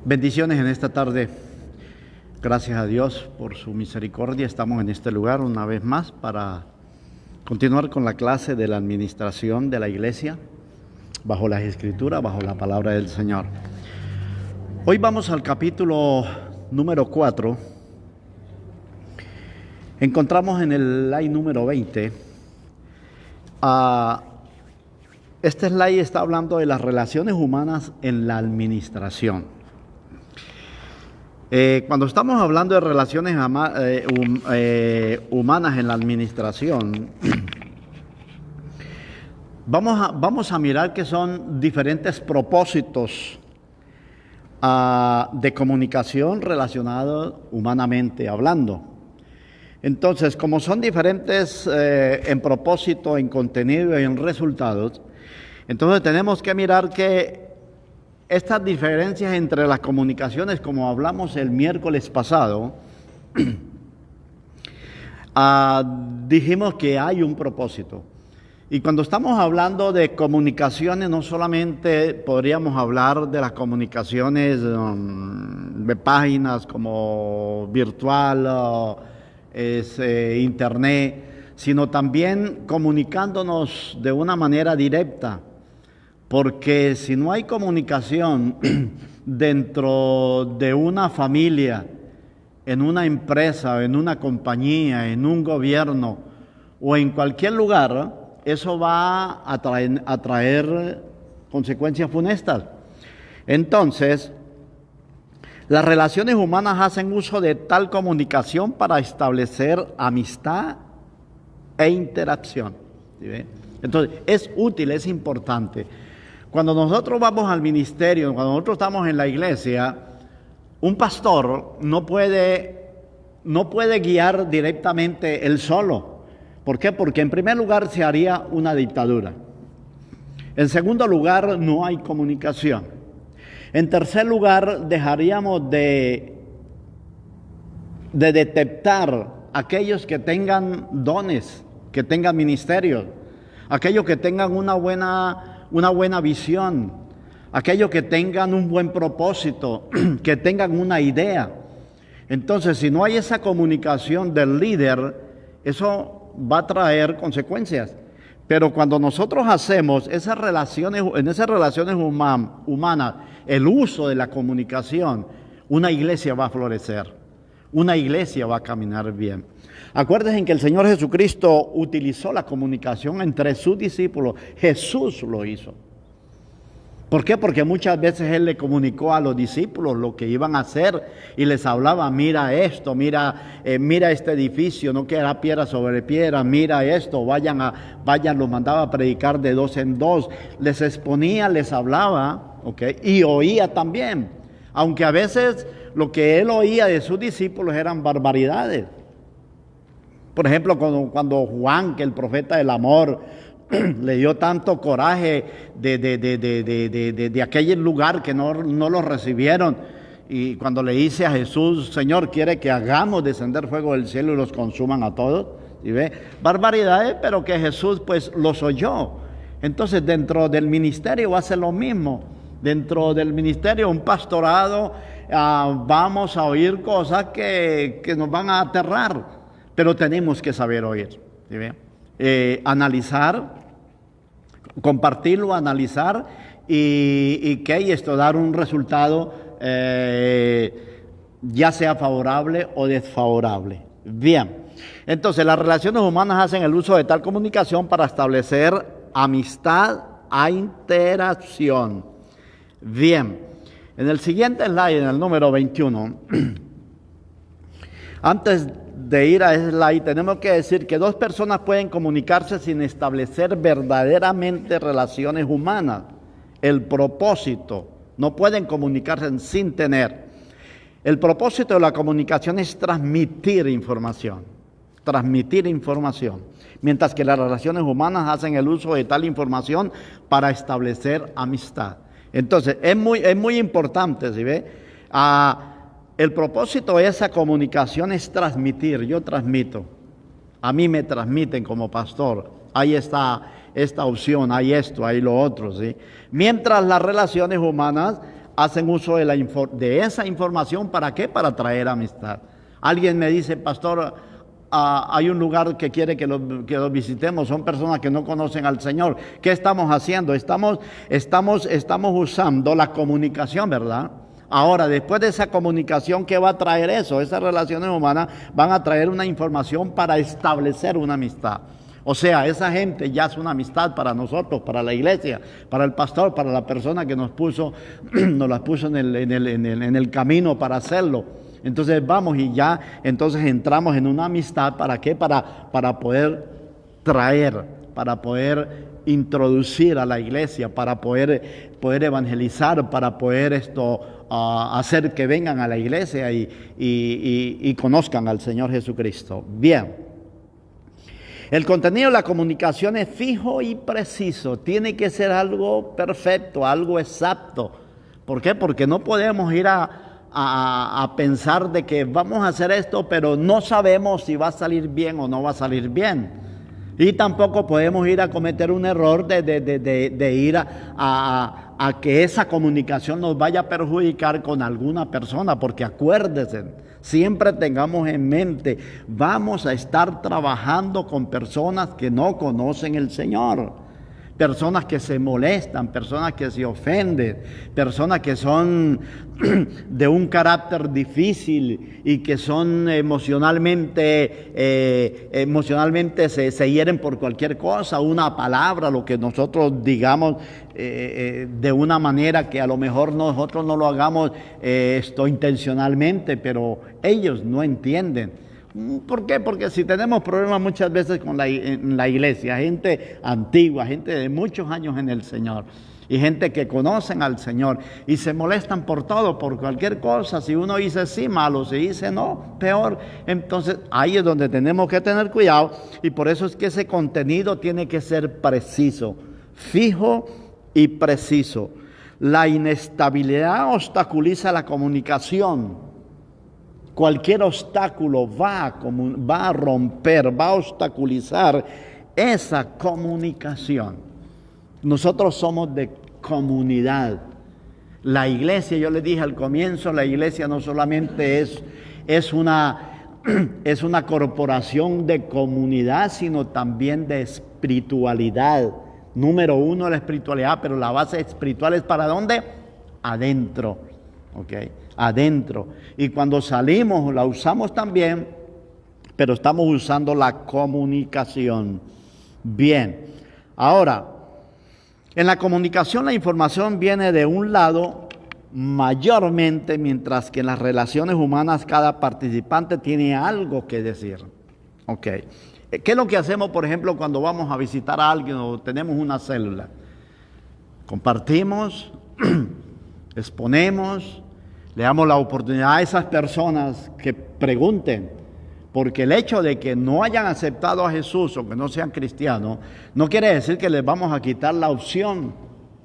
Bendiciones en esta tarde. Gracias a Dios por su misericordia. Estamos en este lugar una vez más para continuar con la clase de la administración de la iglesia bajo las Escrituras, bajo la palabra del Señor. Hoy vamos al capítulo número 4. Encontramos en el slide número 20. Este slide está hablando de las relaciones humanas en la administración. Cuando estamos hablando de relaciones humanas en la administración, vamos a mirar que son diferentes propósitos de comunicación relacionados humanamente hablando. Entonces, como son diferentes en propósito, en contenido y en resultados, entonces tenemos que mirar que estas diferencias entre las comunicaciones, como hablamos el miércoles pasado, dijimos que hay un propósito. Y cuando estamos hablando de comunicaciones, no solamente podríamos hablar de las comunicaciones de páginas como virtual, internet, sino también comunicándonos de una manera directa. Porque si no hay comunicación dentro de una familia, en una empresa, en una compañía, en un gobierno o en cualquier lugar, eso va a traer consecuencias funestas. Entonces, las relaciones humanas hacen uso de tal comunicación para establecer amistad e interacción. ¿Sí ve? Entonces, es útil, es importante. Cuando nosotros vamos al ministerio, cuando nosotros estamos en la iglesia, un pastor no puede guiar directamente él solo. ¿Por qué? Porque en primer lugar se haría una dictadura. En segundo lugar, no hay comunicación. En tercer lugar, dejaríamos de detectar aquellos que tengan dones, que tengan ministerios, aquellos que tengan una buena visión, aquellos que tengan un buen propósito, que tengan una idea. Entonces, si no hay esa comunicación del líder, eso va a traer consecuencias. Pero cuando nosotros hacemos en esas relaciones humanas, el uso de la comunicación, una iglesia va a florecer, una iglesia va a caminar bien. Acuérdense que el Señor Jesucristo utilizó la comunicación entre sus discípulos. Jesús lo hizo. ¿Por qué? Porque muchas veces Él le comunicó a los discípulos lo que iban a hacer y les hablaba: mira esto, mira este edificio, no quedará piedra sobre piedra, mira esto, vayan, los mandaba a predicar de 2 en 2. Les exponía, les hablaba, ¿okay? Y oía también, aunque a veces lo que Él oía de sus discípulos eran barbaridades. Por ejemplo, cuando Juan, que el profeta del amor, le dio tanto coraje de aquel lugar que no lo recibieron, y cuando le dice a Jesús: Señor, ¿quiere que hagamos descender fuego del cielo y los consuman a todos? ¿Sí ve? Barbaridades, pero que Jesús pues los oyó. Entonces, dentro del ministerio va a ser lo mismo. Dentro del ministerio, un pastorado, vamos a oír cosas que nos van a aterrar. Pero tenemos que saber oír, ¿sí? Analizar, compartirlo, analizar y esto dar un resultado ya sea favorable o desfavorable. Bien, entonces las relaciones humanas hacen el uso de tal comunicación para establecer amistad e interacción. Bien, en el siguiente slide, en el número 21, antes de ir a ese slide, tenemos que decir que dos personas pueden comunicarse sin establecer verdaderamente relaciones humanas. El propósito, no pueden comunicarse sin tener. El propósito de la comunicación es transmitir información, mientras que las relaciones humanas hacen el uso de tal información para establecer amistad. Entonces, es muy importante, ¿sí ve? El propósito de esa comunicación es transmitir. Yo transmito. A mí me transmiten como pastor. Ahí está esta opción, hay esto, hay lo otro, ¿sí? Mientras las relaciones humanas hacen uso de esa información. ¿Para qué? Para traer amistad. Alguien me dice, pastor, hay un lugar que quiere que lo visitemos, son personas que no conocen al Señor. ¿Qué estamos haciendo? Estamos usando la comunicación, ¿verdad? Ahora, después de esa comunicación, ¿qué va a traer eso? Esas relaciones humanas van a traer una información para establecer una amistad. O sea, esa gente ya es una amistad para nosotros, para la iglesia, para el pastor, para la persona que nos las puso en el camino para hacerlo. Entonces vamos y ya, entonces entramos en una amistad. ¿Para qué? Para poder traer, para poder introducir a la iglesia, para poder evangelizar, para poder hacer que vengan a la iglesia y conozcan al Señor Jesucristo. Bien. El contenido de la comunicación es fijo y preciso. Tiene que ser algo perfecto, algo exacto. ¿Por qué? Porque no podemos ir a pensar de que vamos a hacer esto, pero no sabemos si va a salir bien o no va a salir bien. Y tampoco podemos ir a cometer un error de ir a que esa comunicación nos vaya a perjudicar con alguna persona, porque acuérdense, siempre tengamos en mente, vamos a estar trabajando con personas que no conocen el Señor. Personas que se molestan, personas que se ofenden, personas que son de un carácter difícil y que son emocionalmente se hieren por cualquier cosa, una palabra, lo que nosotros digamos de una manera que a lo mejor nosotros no lo hagamos intencionalmente, pero ellos no entienden. ¿Por qué? Porque si tenemos problemas muchas veces en la iglesia, gente antigua, gente de muchos años en el Señor y gente que conocen al Señor y se molestan por todo, por cualquier cosa. Si uno dice sí, malo, si dice no, peor. Entonces ahí es donde tenemos que tener cuidado, y por eso es que ese contenido tiene que ser preciso, fijo y preciso. La inestabilidad obstaculiza la comunicación. Cualquier obstáculo va a romper, va a obstaculizar esa comunicación. Nosotros somos de comunidad. La iglesia, yo les dije al comienzo, la iglesia no solamente es una corporación de comunidad, sino también de espiritualidad. Número uno, la espiritualidad, pero la base espiritual es ¿para dónde? Adentro. ¿Ok? Adentro. Y cuando salimos la usamos también, pero estamos usando la comunicación. Bien. Ahora, en la comunicación la información viene de un lado mayormente, mientras que en las relaciones humanas cada participante tiene algo que decir. Ok. ¿Qué es lo que hacemos, por ejemplo, cuando vamos a visitar a alguien o tenemos una célula? Compartimos, exponemos, le damos la oportunidad a esas personas que pregunten, porque el hecho de que no hayan aceptado a Jesús o que no sean cristianos, no quiere decir que les vamos a quitar la opción.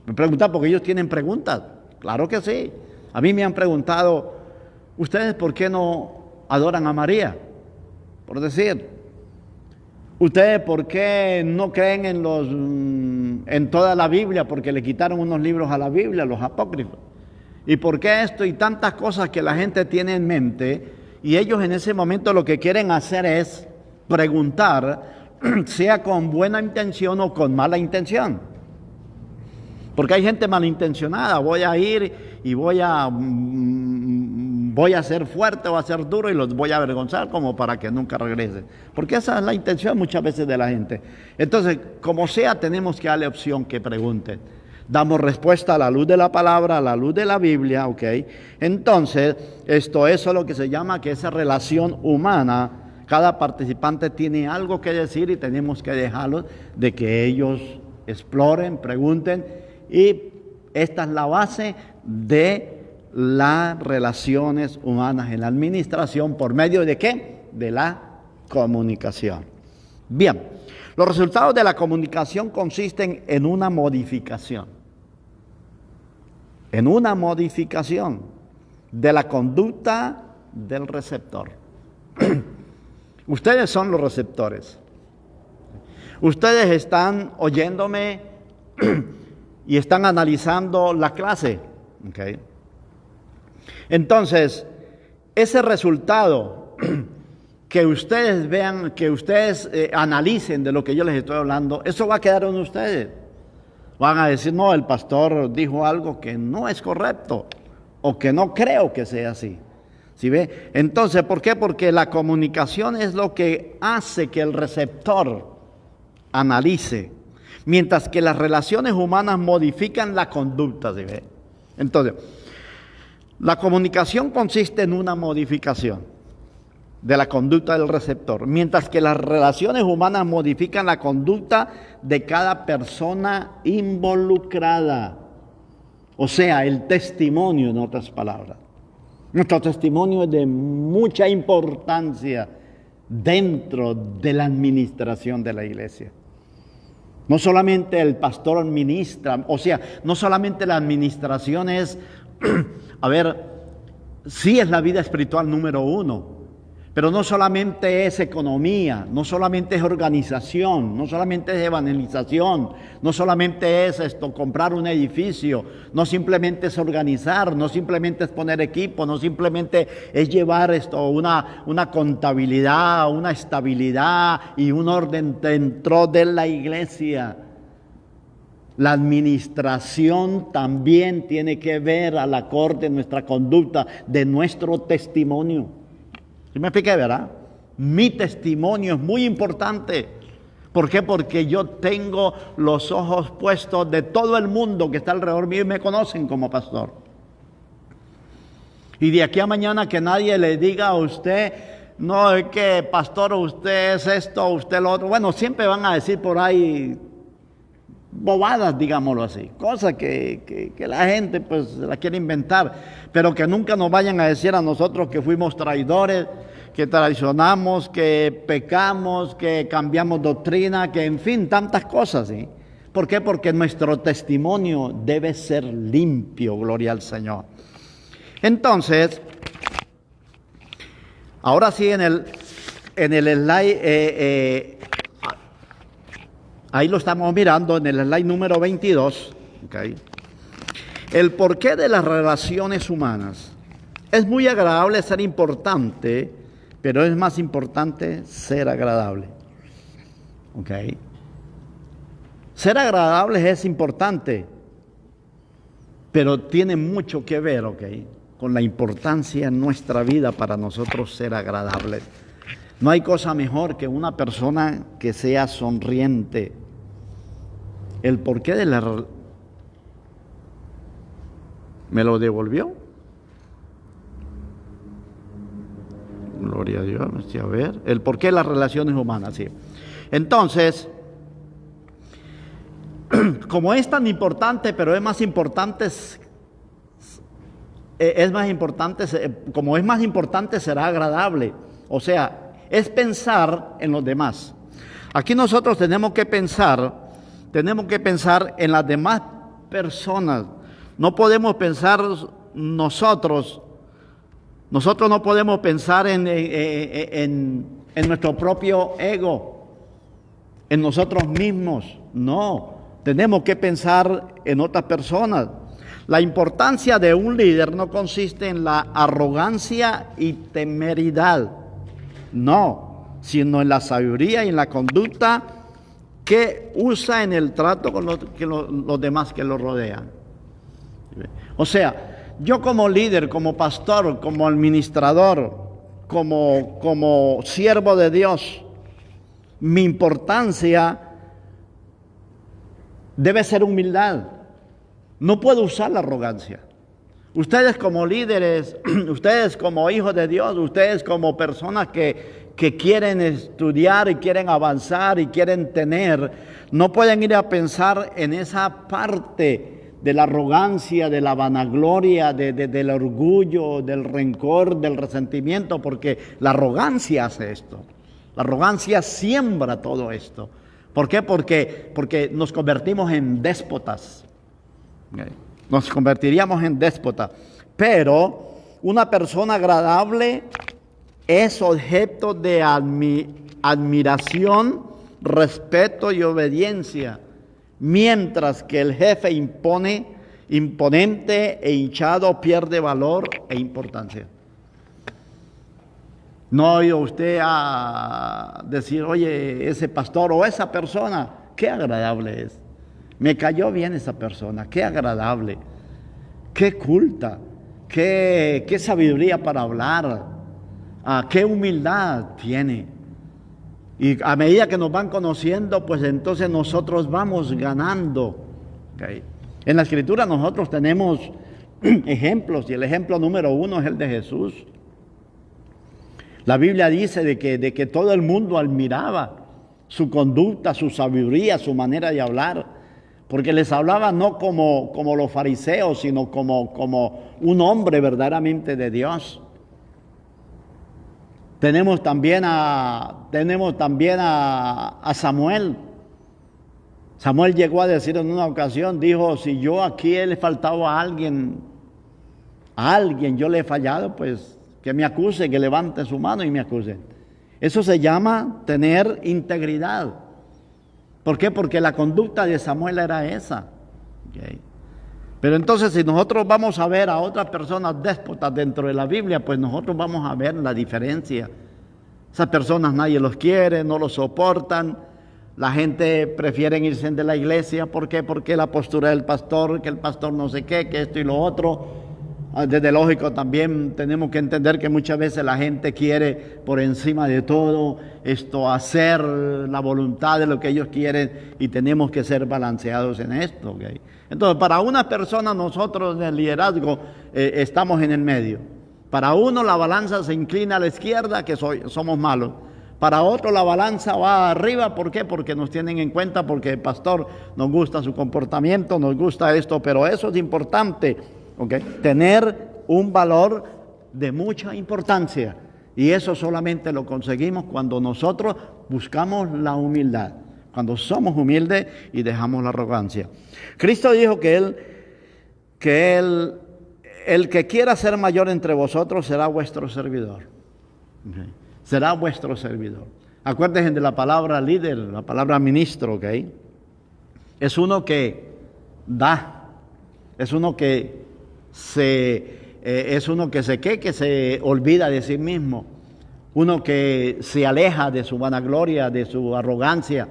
Me preguntan porque ellos tienen preguntas. Claro que sí. A mí me han preguntado, ¿ustedes por qué no adoran a María? Por decir, ¿ustedes por qué no creen en toda la Biblia? Porque le quitaron unos libros a la Biblia, los apócrifos. ¿Y por qué esto y tantas cosas que la gente tiene en mente? Y ellos en ese momento lo que quieren hacer es preguntar, sea con buena intención o con mala intención. Porque hay gente malintencionada, voy a ir y voy a ser fuerte o a ser duro y los voy a avergonzar como para que nunca regresen. Porque esa es la intención muchas veces de la gente. Entonces, como sea, tenemos que darle opción que pregunten. Damos respuesta a la luz de la palabra, a la luz de la Biblia, ¿ok? Entonces, eso es lo que se llama que esa relación humana, cada participante tiene algo que decir y tenemos que dejarlos de que ellos exploren, pregunten, y esta es la base de las relaciones humanas en la administración. ¿Por medio de qué? De la comunicación. Bien, los resultados de la comunicación consisten en una modificación. En una modificación de la conducta del receptor. Ustedes son los receptores. Ustedes están oyéndome y están analizando la clase. ¿Okay? Entonces, ese resultado que ustedes vean, que ustedes analicen de lo que yo les estoy hablando, eso va a quedar en ustedes. Van a decir, no, el pastor dijo algo que no es correcto o que no creo que sea así. ¿Sí ve? Entonces, ¿por qué? Porque la comunicación es lo que hace que el receptor analice, mientras que las relaciones humanas modifican la conducta. ¿Sí ve? Entonces, la comunicación consiste en una modificación de la conducta del receptor, mientras que las relaciones humanas modifican la conducta de cada persona involucrada. O sea, el testimonio, en otras palabras. Nuestro testimonio es de mucha importancia dentro de la administración de la iglesia. No solamente el pastor administra, o sea, no solamente la administración es, sí es la vida espiritual número uno, pero no solamente es economía, no solamente es organización, no solamente es evangelización, no solamente es comprar un edificio, no simplemente es organizar, no simplemente es poner equipo, no simplemente es llevar una contabilidad, una estabilidad y un orden dentro de la iglesia. La administración también tiene que ver al acorde de nuestra conducta, de nuestro testimonio. ¿Sí me expliqué, verdad? Mi testimonio es muy importante. ¿Por qué? Porque yo tengo los ojos puestos de todo el mundo que está alrededor mío y me conocen como pastor. Y de aquí a mañana que nadie le diga a usted, no, es que pastor, usted es esto, usted lo otro. Bueno, siempre van a decir por ahí bobadas, digámoslo así, cosas que la gente pues la quiere inventar, pero que nunca nos vayan a decir a nosotros que fuimos traidores, que traicionamos, que pecamos, que cambiamos doctrina, que en fin, tantas cosas, ¿sí? ¿Por qué? Porque nuestro testimonio debe ser limpio, gloria al Señor. Entonces, ahora sí en el slide, ahí lo estamos mirando en el slide número 22, ¿okay? El porqué de las relaciones humanas. Es muy agradable ser importante, pero es más importante ser agradable. ¿Okay? Ser agradable es importante, pero tiene mucho que ver, ¿okay?, con la importancia en nuestra vida para nosotros ser agradables. No hay cosa mejor que una persona que sea sonriente. El porqué de la... ¿Me lo devolvió? Gloria a Dios, a ver. El porqué de las relaciones humanas, sí. Entonces, como es tan importante, pero es más importante, como es más importante, será agradable. O sea, es pensar en los demás. Aquí nosotros tenemos que pensar en las demás personas. No podemos pensar nosotros no podemos pensar en nuestro propio ego, en nosotros mismos. No, tenemos que pensar en otras personas. La importancia de un líder no consiste en la arrogancia y temeridad, no, sino en la sabiduría y en la conducta que usa en el trato con los demás que lo rodean. O sea, yo como líder, como pastor, como administrador, como siervo de Dios, mi importancia debe ser humildad. No puedo usar la arrogancia. Ustedes como líderes, ustedes como hijos de Dios, ustedes como personas que quieren estudiar y quieren avanzar y quieren tener, no pueden ir a pensar en esa parte de la arrogancia, de la vanagloria, del orgullo, del rencor, del resentimiento, porque la arrogancia hace esto. La arrogancia siembra todo esto. ¿Por qué? Porque nos convertimos en déspotas. Nos convertiríamos en déspotas. Pero una persona agradable es objeto de admiración, respeto y obediencia. Mientras que el jefe impone imponente e hinchado pierde valor e importancia. No ha oído usted a decir, oye, ese pastor o esa persona, qué agradable es. Me cayó bien esa persona, qué agradable, qué culta, qué sabiduría para hablar, qué humildad tiene. Y a medida que nos van conociendo, pues entonces nosotros vamos ganando. ¿Okay? En la Escritura nosotros tenemos ejemplos, y el ejemplo número 1 es el de Jesús. La Biblia dice de que todo el mundo admiraba su conducta, su sabiduría, su manera de hablar, porque les hablaba no como los fariseos, sino como un hombre verdaderamente de Dios. Tenemos también a Samuel. Samuel llegó a decir en una ocasión, dijo, si yo aquí le he faltado a alguien yo le he fallado, pues que me acuse, que levante su mano y me acuse. Eso se llama tener integridad. ¿Por qué? Porque la conducta de Samuel era esa. Okay. Pero entonces si nosotros vamos a ver a otras personas déspotas dentro de la Biblia, pues nosotros vamos a ver la diferencia. Esas personas nadie los quiere, no los soportan. La gente prefiere irse de la iglesia. ¿Por qué? Porque la postura del pastor, que el pastor no sé qué, que esto y lo otro. Desde lógico también tenemos que entender que muchas veces la gente quiere por encima de todo hacer la voluntad de lo que ellos quieren y tenemos que ser balanceados en esto. ¿Okay? Entonces para una persona nosotros en el liderazgo estamos en el medio. Para uno la balanza se inclina a la izquierda, que somos malos. Para otro la balanza va arriba. ¿Por qué? Porque nos tienen en cuenta, porque el pastor nos gusta su comportamiento, nos gusta esto, pero eso es importante. Okay. Tener un valor de mucha importancia, y eso solamente lo conseguimos cuando nosotros buscamos la humildad, cuando somos humildes y dejamos la arrogancia. Cristo dijo que el que quiera ser mayor entre vosotros será vuestro servidor. Okay. Será vuestro servidor. Acuérdense de la palabra líder, la palabra ministro. Okay. Es uno que da, es uno que se olvida de sí mismo, uno que se aleja de su vanagloria, de su arrogancia.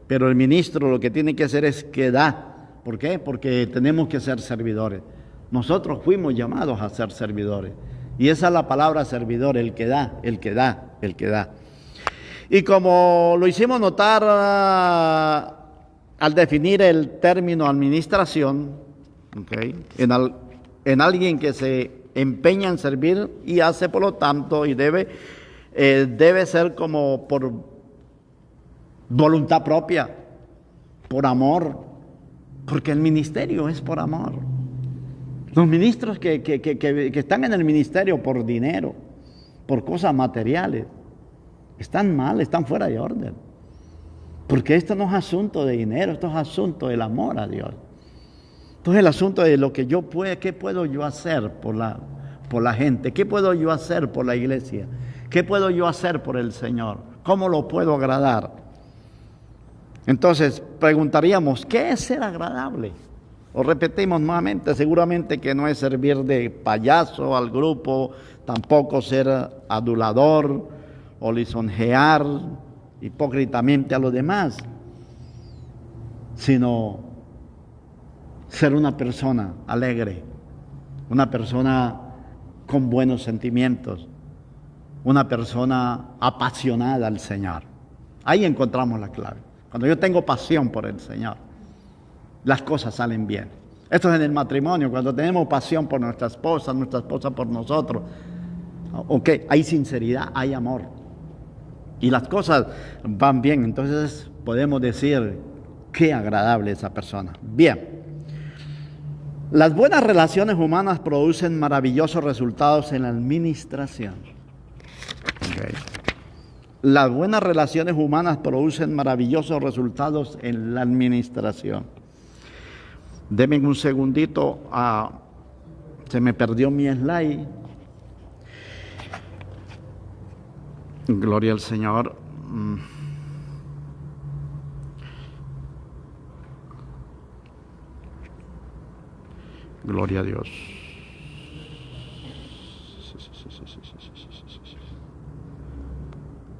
Pero el ministro lo que tiene que hacer es que da. ¿Por qué? Porque tenemos que ser servidores. Nosotros fuimos llamados a ser servidores, y esa es la palabra servidor, el que da, el que da, el que da. Y como lo hicimos notar al definir el término administración, okay, en alguien que se empeña en servir y hace por lo tanto y debe ser como por voluntad propia, por amor, porque el ministerio es por amor. Los ministros que están en el ministerio por dinero, por cosas materiales, están mal, están fuera de orden, porque esto no es asunto de dinero, esto es asunto del amor a Dios. Entonces el asunto de lo que ¿qué puedo yo hacer por la gente? ¿Qué puedo yo hacer por la iglesia? ¿Qué puedo yo hacer por el Señor? ¿Cómo lo puedo agradar? Entonces preguntaríamos, ¿qué es ser agradable? O repetimos nuevamente, seguramente que no es servir de payaso al grupo, tampoco ser adulador o lisonjear hipócritamente a los demás, sino ser una persona alegre, una persona con buenos sentimientos, una persona apasionada al Señor. Ahí encontramos la clave. Cuando yo tengo pasión por el Señor, las cosas salen bien. Esto es en el matrimonio, cuando tenemos pasión por nuestra esposa por nosotros. Okay, hay sinceridad, hay amor. Y las cosas van bien. Entonces podemos decir, qué agradable esa persona. Bien. Las buenas relaciones humanas producen maravillosos resultados en la administración. Okay. Las buenas relaciones humanas producen maravillosos resultados en la administración. Denme un segundito, se me perdió mi slide. Gloria al Señor. Gloria a Dios.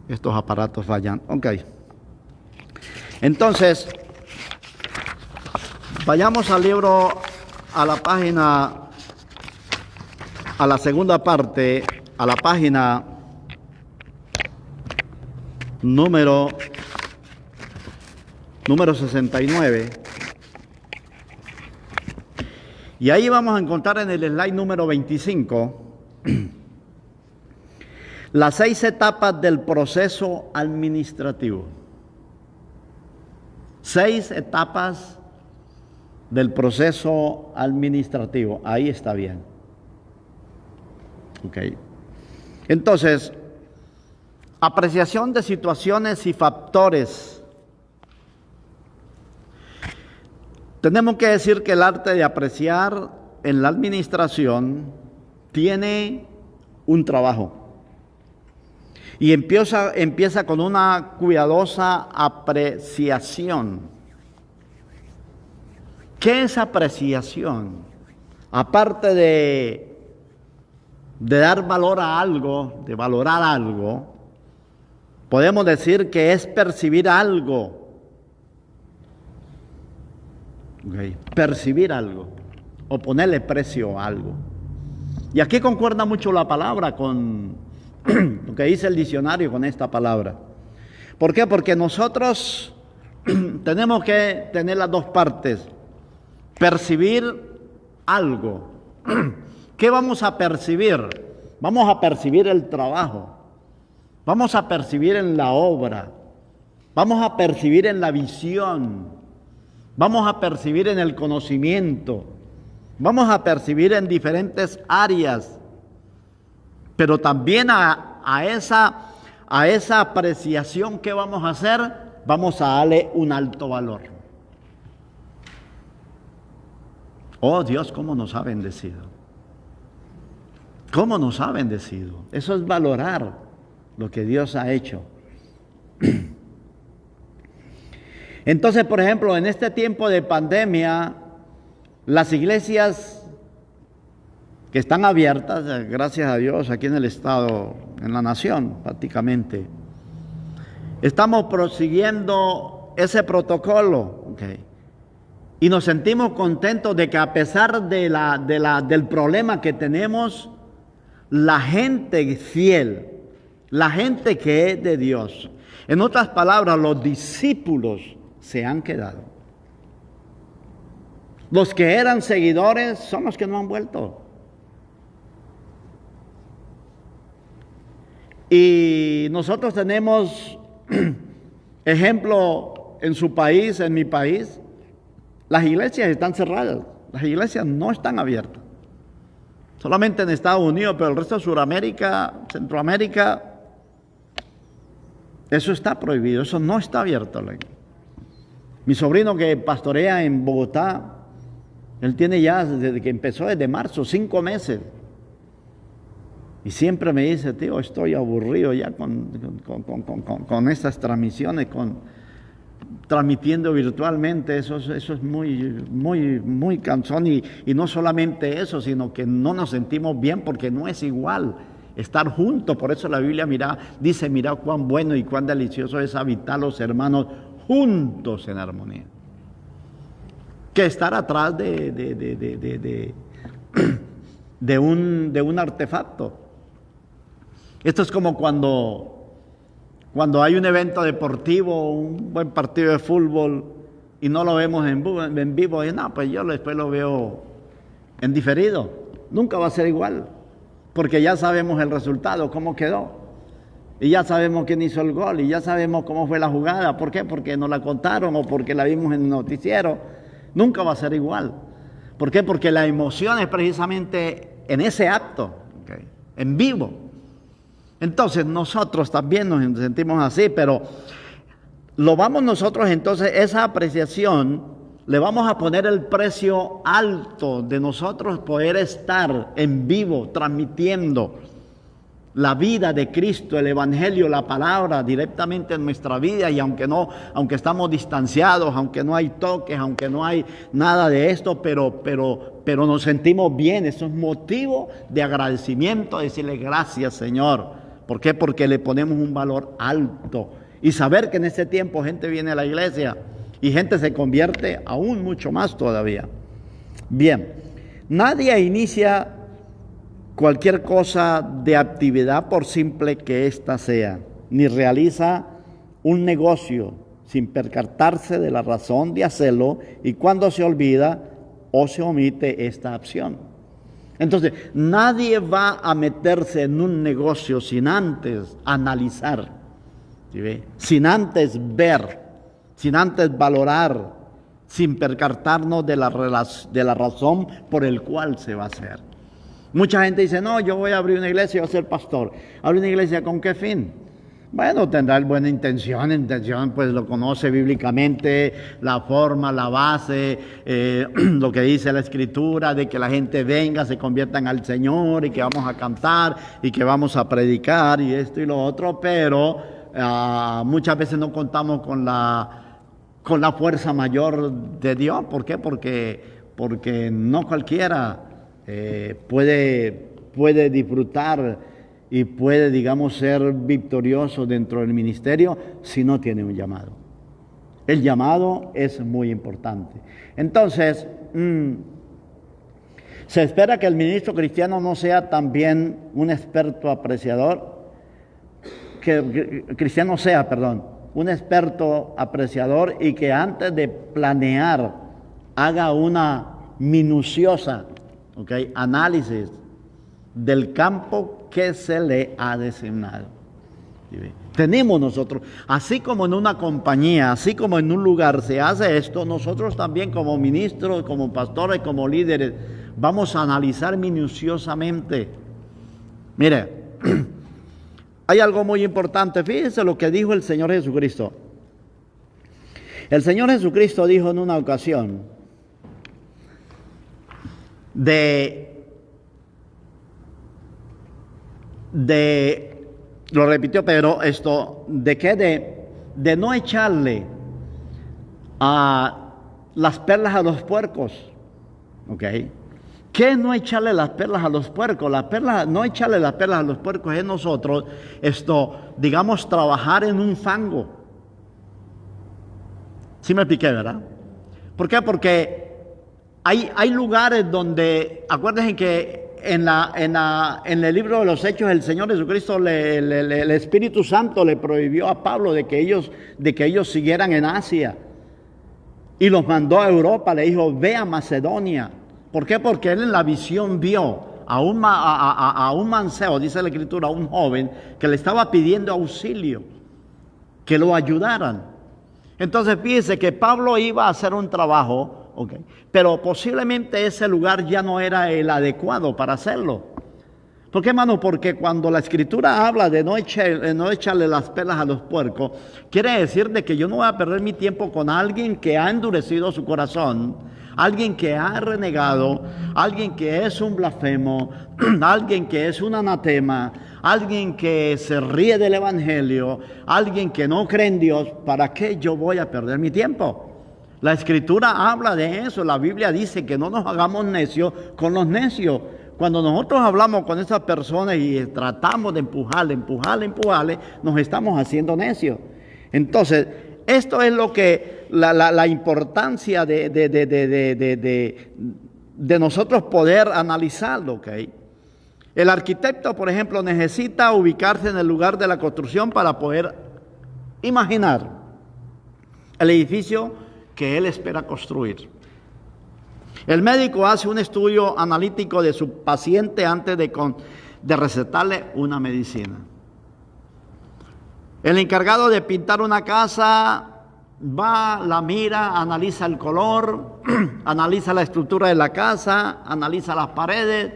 Estos aparatos fallan. Ok. Entonces, vayamos al libro, a la página, a la segunda parte, a la página número 69. Y ahí vamos a encontrar en el slide número 25 las 6 etapas del proceso administrativo. 6 etapas del proceso administrativo. Ahí está bien. Ok. Entonces, apreciación de situaciones y factores. Tenemos que decir que el arte de apreciar en la administración tiene un trabajo. Y empieza con una cuidadosa apreciación. ¿Qué es apreciación? Aparte de dar valor a algo, de valorar algo, podemos decir que es percibir algo. Okay. Percibir algo o ponerle precio a algo. Y aquí concuerda mucho la palabra con lo que dice el diccionario con esta palabra. ¿Por qué? Porque nosotros tenemos que tener las dos partes. Percibir algo. ¿Qué vamos a percibir? Vamos a percibir el trabajo. Vamos a percibir en la obra. Vamos a percibir en la visión. Vamos a percibir en el conocimiento. Vamos a percibir en diferentes áreas. Pero también a esa apreciación que vamos a hacer, vamos a darle un alto valor. Oh Dios, cómo nos ha bendecido. Cómo nos ha bendecido. Eso es valorar lo que Dios ha hecho. Entonces, por ejemplo, en este tiempo de pandemia, las iglesias que están abiertas, gracias a Dios, aquí en el estado, en la nación prácticamente, estamos prosiguiendo ese protocolo, okay. Y nos sentimos contentos de que a pesar del problema que tenemos, la gente fiel, la gente que es de Dios, en otras palabras, los discípulos se han quedado. Los que eran seguidores son los que no han vuelto. Y nosotros tenemos ejemplo en su país, en mi país. Las iglesias están cerradas, las iglesias no están abiertas. Solamente en Estados Unidos, pero el resto de Sudamérica, Centroamérica, eso está prohibido, eso no está abierto. Mi sobrino que pastorea en Bogotá, él tiene ya, desde que empezó, desde marzo, 5 meses. Y siempre me dice, tío, estoy aburrido ya con estas transmisiones, transmitiendo virtualmente. Eso es muy cansón. Y no solamente eso, sino que no nos sentimos bien porque no es igual estar juntos. Por eso la Biblia dice, mira cuán bueno y cuán delicioso es habitar los hermanos juntos en armonía. Que estar atrás de un artefacto. Esto es como cuando hay un evento deportivo, un buen partido de fútbol, y no lo vemos en vivo, y no, pues yo después lo veo en diferido. Nunca va a ser igual, porque ya sabemos el resultado, cómo quedó. Y ya sabemos quién hizo el gol, y ya sabemos cómo fue la jugada. ¿Por qué? Porque nos la contaron o porque la vimos en el noticiero. Nunca va a ser igual. ¿Por qué? Porque la emoción es precisamente en ese acto, ¿okay? En vivo. Entonces nosotros también nos sentimos así, pero lo vamos nosotros entonces, esa apreciación, le vamos a poner el precio alto de nosotros poder estar en vivo, transmitiendo la vida de Cristo, el Evangelio, la palabra directamente en nuestra vida, y aunque estamos distanciados, aunque no hay toques, aunque no hay nada de esto, pero nos sentimos bien. Eso es motivo de agradecimiento, decirle gracias, Señor. ¿Por qué? Porque le ponemos un valor alto, y saber que en este tiempo gente viene a la iglesia y gente se convierte aún mucho más todavía. Bien, nadie inicia cualquier cosa de actividad por simple que ésta sea, ni realiza un negocio sin percatarse de la razón de hacerlo, y cuando se olvida o se omite esta acción. Entonces, nadie va a meterse en un negocio sin antes analizar, ¿sí ve? Sin antes ver, sin antes valorar, sin percatarnos de la razón por el cual se va a hacer. Mucha gente dice, no, yo voy a abrir una iglesia y voy a ser pastor. ¿Abrir una iglesia con qué fin? Bueno, tendrá buena intención, pues lo conoce bíblicamente, la forma, la base, lo que dice la Escritura, de que la gente venga, se conviertan al Señor, y que vamos a cantar, y que vamos a predicar, y esto y lo otro, pero muchas veces no contamos con la fuerza mayor de Dios. ¿Por qué? Porque no cualquiera puede disfrutar y puede, digamos, ser victorioso dentro del ministerio si no tiene un llamado. El llamado es muy importante. Entonces, se espera que el ministro cristiano no sea también un experto apreciador, un experto apreciador, y que antes de planear haga una minuciosa análisis del campo que se le ha designado. Tenemos nosotros, así como en una compañía, así como en un lugar se hace esto, nosotros también como ministros, como pastores, como líderes, vamos a analizar minuciosamente. Mire, hay algo muy importante. Fíjense lo que dijo el Señor Jesucristo. El Señor Jesucristo dijo en una ocasión lo repitió, pero de no echarle a las perlas a los puercos. ¿Qué es no echarle las perlas a los puercos? No echarle las perlas a los puercos es nosotros, digamos, trabajar en un fango. ¿Sí me expliqué, verdad? ¿Por qué? Porque hay lugares donde, acuérdense que en el libro de los Hechos, el Señor Jesucristo, el Espíritu Santo le prohibió a Pablo de que ellos siguieran en Asia, y los mandó a Europa. Le dijo, ve a Macedonia. ¿Por qué? Porque él en la visión vio a un mancebo, dice la Escritura, a un joven que le estaba pidiendo auxilio, que lo ayudaran. Entonces fíjese que Pablo iba a hacer un trabajo, pero posiblemente ese lugar ya no era el adecuado para hacerlo. ¿Por qué, hermano? Porque cuando la Escritura habla de no echarle las perlas a los puercos, quiere decir de que yo no voy a perder mi tiempo con alguien que ha endurecido su corazón, alguien que ha renegado, alguien que es un blasfemo, alguien que es un anatema, alguien que se ríe del Evangelio, alguien que no cree en Dios. ¿Para qué yo voy a perder mi tiempo? La Escritura habla de eso. La Biblia dice que no nos hagamos necios con los necios. Cuando nosotros hablamos con esas personas y tratamos de empujarle, nos estamos haciendo necios. Entonces, esto es lo que la importancia de nosotros poder analizarlo, El arquitecto, por ejemplo, necesita ubicarse en el lugar de la construcción para poder imaginar el edificio que él espera construir. El médico hace un estudio analítico de su paciente antes de recetarle una medicina. El encargado de pintar una casa va, la mira, analiza el color, analiza la estructura de la casa, analiza las paredes,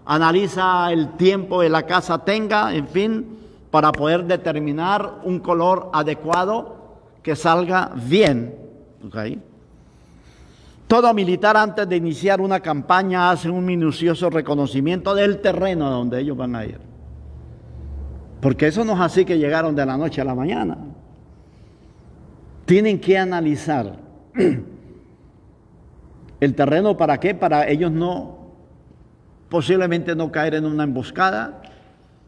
analiza el tiempo que la casa tenga, en fin, para poder determinar un color adecuado que salga bien. Todo militar, antes de iniciar una campaña, hace un minucioso reconocimiento del terreno a donde ellos van a ir. Porque eso no es así que llegaron de la noche a la mañana. Tienen que analizar el terreno. ¿Para qué? Para ellos posiblemente no caer en una emboscada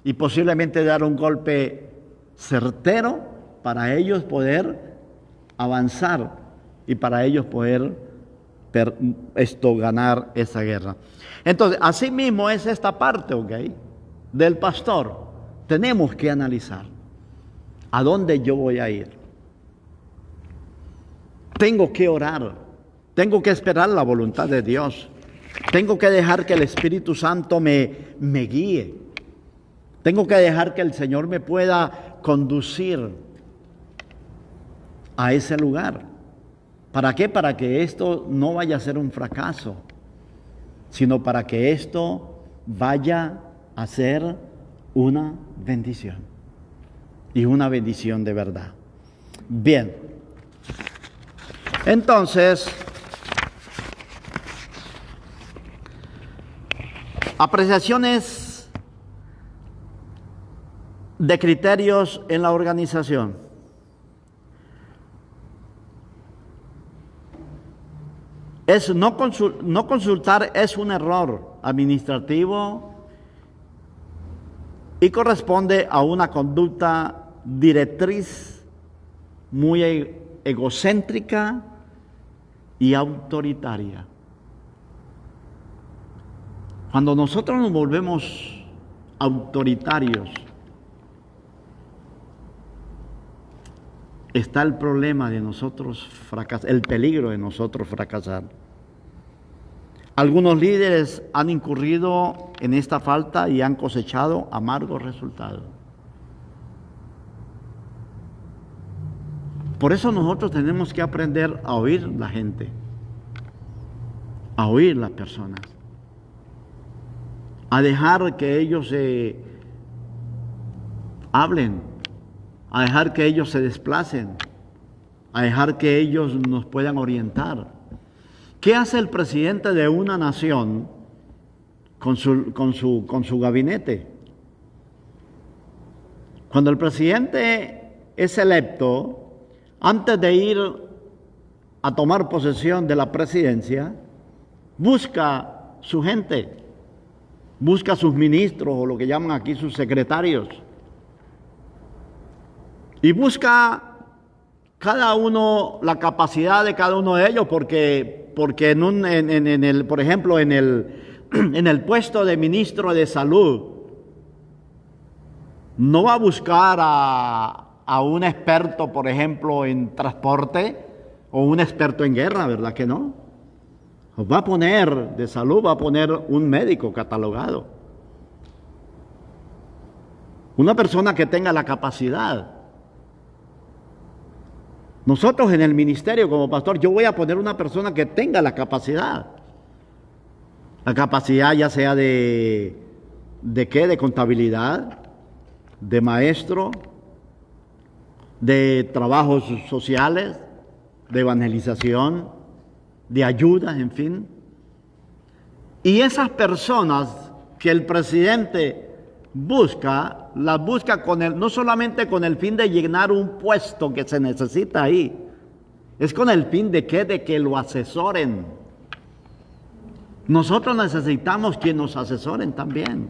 y posiblemente dar un golpe certero para ellos poder avanzar y para ellos poder ganar esa guerra. Entonces, así mismo es esta parte, ¿ok?, del pastor. Tenemos que analizar a dónde yo voy a ir. Tengo que orar, tengo que esperar la voluntad de Dios, tengo que dejar que el Espíritu Santo me guíe, tengo que dejar que el Señor me pueda conducir a ese lugar. ¿Para qué? Para que esto no vaya a ser un fracaso, sino para que esto vaya a ser una bendición, y una bendición de verdad. Bien. Entonces, apreciaciones de criterios en la organización. No consultar es un error administrativo y corresponde a una conducta directriz muy egocéntrica y autoritaria. Cuando nosotros nos volvemos autoritarios, está el problema de nosotros fracasar, el peligro de nosotros fracasar. Algunos líderes han incurrido en esta falta y han cosechado amargos resultados. Por eso nosotros tenemos que aprender a oír la gente, a oír las personas, a dejar que ellos hablen, a dejar que ellos se desplacen, a dejar que ellos nos puedan orientar. ¿Qué hace el presidente de una nación con su gabinete? Cuando el presidente es electo, antes de ir a tomar posesión de la presidencia, busca su gente, busca sus ministros, o lo que llaman aquí sus secretarios, y busca cada uno, la capacidad de cada uno de ellos, porque por ejemplo, en el puesto de ministro de salud, no va a buscar a un experto, por ejemplo, en transporte, o un experto en guerra, ¿verdad que no? Va a poner de salud, va a poner un médico catalogado, una persona que tenga la capacidad. Nosotros en el ministerio como pastor, yo voy a poner una persona que tenga la capacidad ya sea ¿de qué? De contabilidad, de maestro, de trabajos sociales, de evangelización, de ayuda, en fin. Y esas personas que el presidente las busca no solamente con el fin de llenar un puesto que se necesita ahí, es con el fin de que lo asesoren. Nosotros necesitamos que nos asesoren también.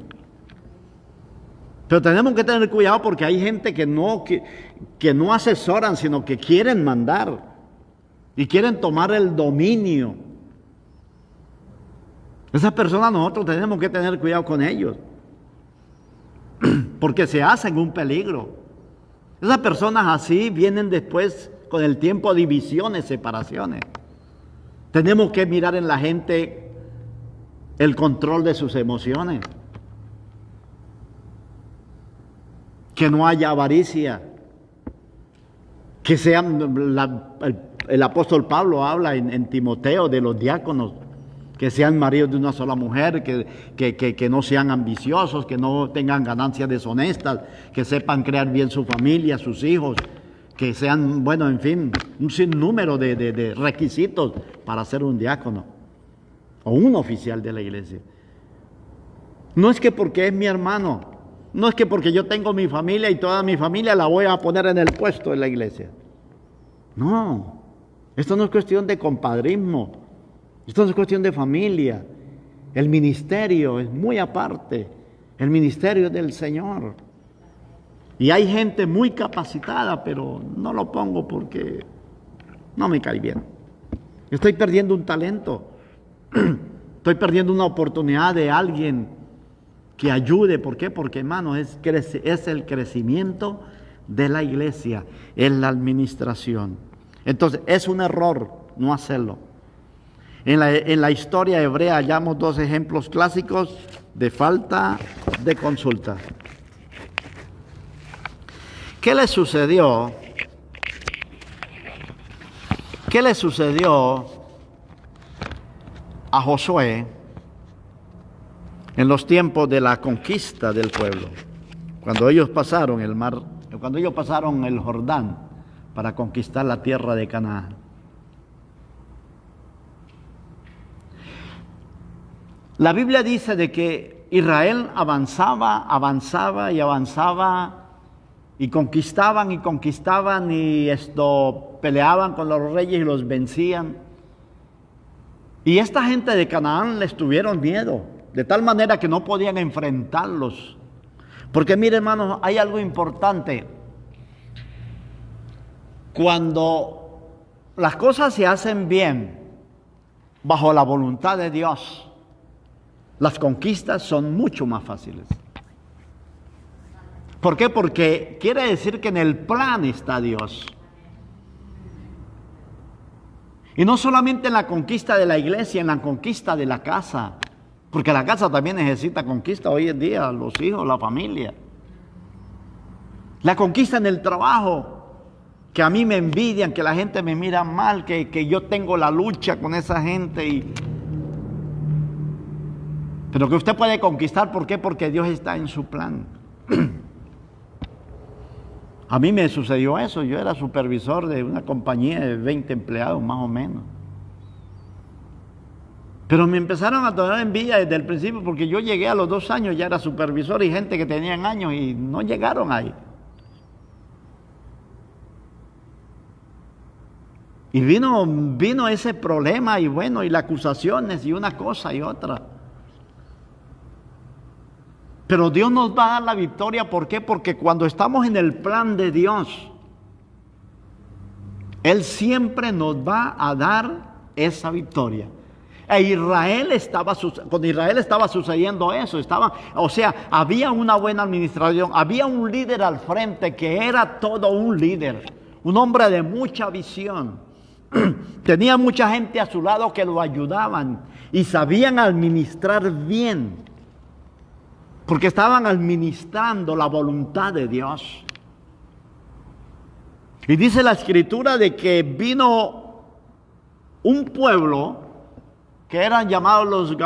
Pero tenemos que tener cuidado, porque hay gente que no asesoran, sino que quieren mandar y quieren tomar el dominio. Esas personas nosotros tenemos que tener cuidado con ellos, porque se hacen un peligro. Esas personas así vienen después, con el tiempo, divisiones, separaciones. Tenemos que mirar en la gente el control de sus emociones, que no haya avaricia, que sean, el apóstol Pablo habla en Timoteo de los diáconos, que sean maridos de una sola mujer, que no sean ambiciosos, que no tengan ganancias deshonestas, que sepan crear bien su familia, sus hijos, que sean, bueno, en fin, un sinnúmero de requisitos para ser un diácono o un oficial de la iglesia. No es que porque es mi hermano, No es que porque yo tengo mi familia y toda mi familia la voy a poner en el puesto de la iglesia. No, esto no es cuestión de compadrismo, esto no es cuestión de familia. El ministerio es muy aparte, el ministerio es del Señor. Y hay gente muy capacitada, pero no lo pongo porque no me cae bien. Estoy perdiendo un talento, estoy perdiendo una oportunidad de alguien que ayude. ¿Por qué? Porque, hermano, es el crecimiento de la iglesia, es la administración. Entonces, es un error no hacerlo. En la historia hebrea hallamos dos ejemplos clásicos de falta de consulta. ¿Qué le sucedió? ¿Qué le sucedió a Josué en los tiempos de la conquista del pueblo? Cuando ellos pasaron el mar, cuando ellos pasaron el Jordán para conquistar la tierra de Canaán. La Biblia dice de que Israel avanzaba y conquistaban y peleaban con los reyes y los vencían. Y esta gente de Canaán les tuvieron miedo, de tal manera que no podían enfrentarlos. Porque mire, hermanos, hay algo importante. Cuando las cosas se hacen bien, bajo la voluntad de Dios, las conquistas son mucho más fáciles. ¿Por qué? Porque quiere decir que en el plan está Dios. Y no solamente en la conquista de la iglesia, en la conquista de la casa. Porque la casa también necesita conquista hoy en día, los hijos, la familia. La conquista en el trabajo, que a mí me envidian, que la gente me mira mal, que yo tengo la lucha con esa gente. Pero que usted puede conquistar, ¿por qué? Porque Dios está en su plan. A mí me sucedió eso, yo era supervisor de una compañía de 20 empleados más o menos. Pero me empezaron a tener envidia desde el principio porque yo llegué a los 2 años, ya era supervisor y gente que tenían años y no llegaron ahí. Y vino ese problema y bueno, y las acusaciones y una cosa y otra. Pero Dios nos va a dar la victoria, ¿por qué? Porque cuando estamos en el plan de Dios, Él siempre nos va a dar esa victoria. Con Israel estaba sucediendo eso, había una buena administración, había un líder al frente que era todo un líder, un hombre de mucha visión. Tenía mucha gente a su lado que lo ayudaban y sabían administrar bien. Porque estaban administrando la voluntad de Dios. Y dice la Escritura de que vino un pueblo que eran llamados los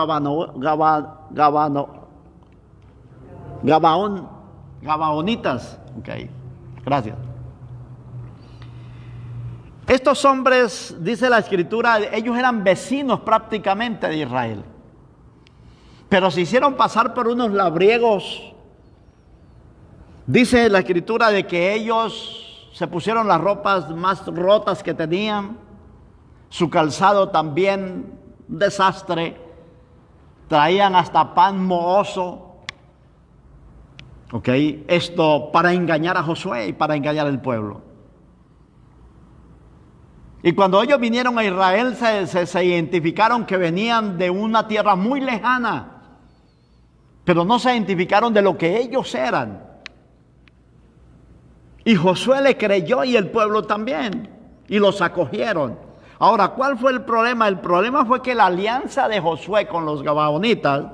Gabaonitas. Ok, gracias. Estos hombres, dice la Escritura, ellos eran vecinos prácticamente de Israel. Pero se hicieron pasar por unos labriegos. Dice la Escritura de que ellos se pusieron las ropas más rotas que tenían. Su calzado también, un desastre. Traían hasta pan mohoso. Ok, esto para engañar a Josué y para engañar al pueblo. Y cuando ellos vinieron a Israel se identificaron que venían de una tierra muy lejana. Pero no se identificaron de lo que ellos eran. Y Josué le creyó y el pueblo también. Y los acogieron. Ahora, ¿cuál fue el problema? El problema fue que la alianza de Josué con los Gabaonitas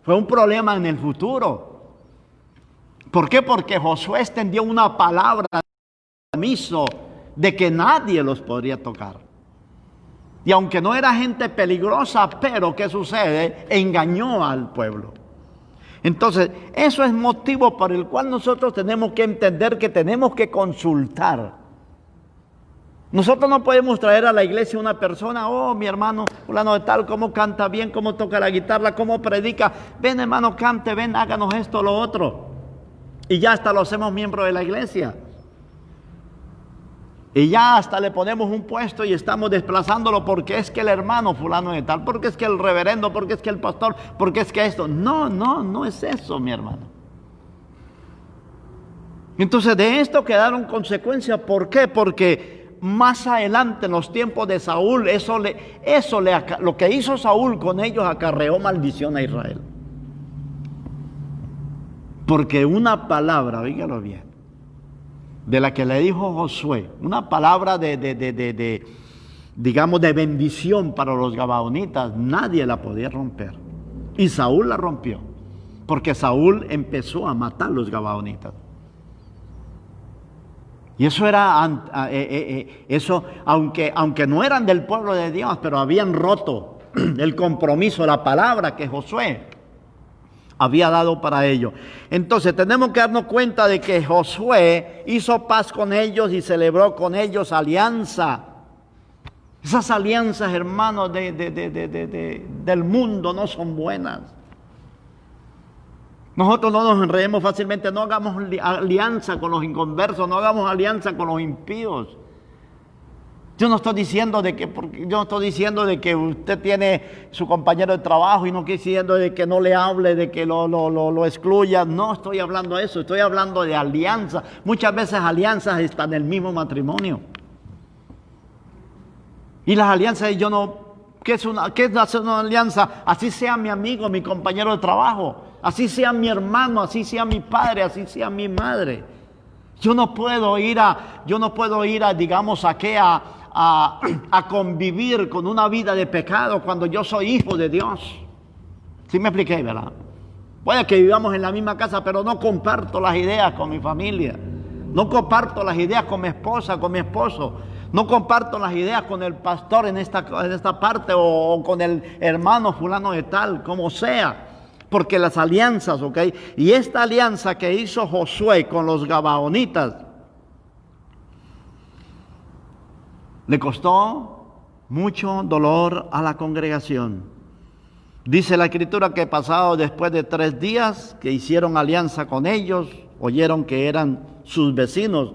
fue un problema en el futuro. ¿Por qué? Porque Josué extendió una palabra de permiso de que nadie los podría tocar. Y aunque no era gente peligrosa, pero ¿qué sucede? Engañó al pueblo. Entonces, eso es motivo por el cual nosotros tenemos que entender que tenemos que consultar. Nosotros no podemos traer a la iglesia una persona, oh, mi hermano fulano de tal, cómo canta bien, cómo toca la guitarra, cómo predica. Ven, hermano, cante, ven, háganos esto, lo otro. Y ya hasta lo hacemos miembro de la iglesia. Y ya hasta le ponemos un puesto y estamos desplazándolo porque es que el hermano fulano de tal, porque es que el reverendo, porque es que el pastor, porque es que esto. No es eso, mi hermano. Entonces de esto quedaron consecuencias. ¿Por qué? Porque más adelante en los tiempos de Saúl, lo que hizo Saúl con ellos acarreó maldición a Israel. Porque una palabra, oígalo bien, de la que le dijo Josué, una palabra digamos, de bendición para los gabaonitas, nadie la podía romper. Y Saúl la rompió, porque Saúl empezó a matar a los gabaonitas. Y eso era, eso, aunque no eran del pueblo de Dios, pero habían roto el compromiso, la palabra que Josué había dado para ellos. Entonces tenemos que darnos cuenta de que Josué hizo paz con ellos y celebró con ellos alianza. Esas alianzas, hermanos, del mundo no son buenas. Nosotros no nos enredemos fácilmente, no hagamos alianza con los inconversos, no hagamos alianza con los impíos. Yo no estoy diciendo de que usted tiene su compañero de trabajo y no estoy diciendo de que no le hable, de que lo excluya. No estoy hablando de eso, estoy hablando de alianza. Muchas veces alianzas están en el mismo matrimonio. Y las alianzas, ¿qué es hacer una alianza? Así sea mi amigo, mi compañero de trabajo, así sea mi hermano, así sea mi padre, así sea mi madre. Yo no puedo ir digamos, a convivir con una vida de pecado cuando yo soy hijo de Dios. ¿Sí me expliqué, verdad? Puede que vivamos en la misma casa, pero no comparto las ideas con mi familia. No comparto las ideas con mi esposa, con mi esposo. No comparto las ideas con el pastor en esta parte o con el hermano fulano de tal, como sea. Porque las alianzas, ¿ok? Y esta alianza que hizo Josué con los gabaonitas le costó mucho dolor a la congregación. Dice la Escritura que pasado después de 3 días que hicieron alianza con ellos, oyeron que eran sus vecinos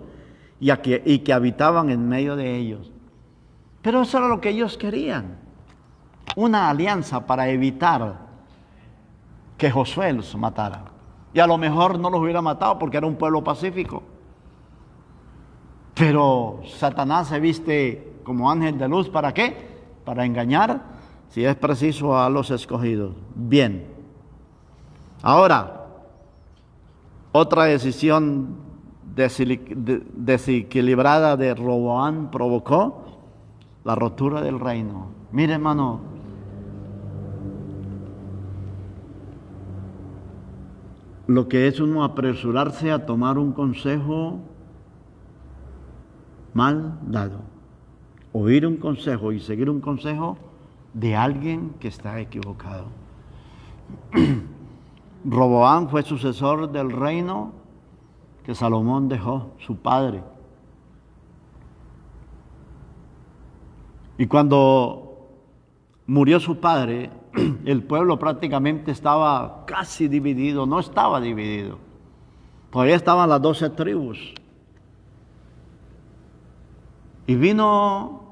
y que habitaban en medio de ellos. Pero eso era lo que ellos querían, una alianza para evitar que Josué los matara. Y a lo mejor no los hubiera matado porque era un pueblo pacífico. Pero Satanás se viste como ángel de luz, ¿para qué? Para engañar, si es preciso, a los escogidos. Bien. Ahora, otra decisión desequilibrada de Roboam provocó la rotura del reino. Mire, hermano, lo que es uno apresurarse a tomar un consejo mal dado, oír un consejo y seguir un consejo de alguien que está equivocado. Roboam fue sucesor del reino que Salomón dejó, su padre. Y cuando murió su padre, el pueblo prácticamente estaba casi dividido, no estaba dividido. Todavía estaban las 12 tribus. Y vino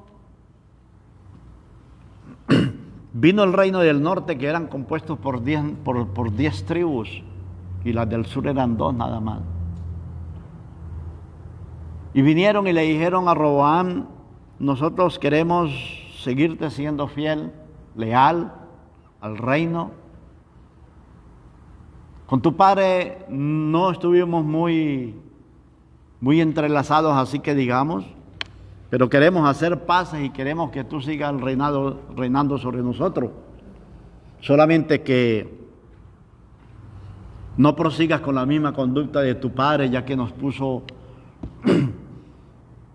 el reino del norte, que eran compuestos por 10 tribus, y las del sur eran 2 nada más. Y vinieron y le dijeron a Roboam: nosotros queremos seguirte siendo fiel, leal al reino. Con tu padre no estuvimos muy entrelazados, así que digamos, pero queremos hacer paces y queremos que tú sigas reinando sobre nosotros. Solamente que no prosigas con la misma conducta de tu padre, ya que nos puso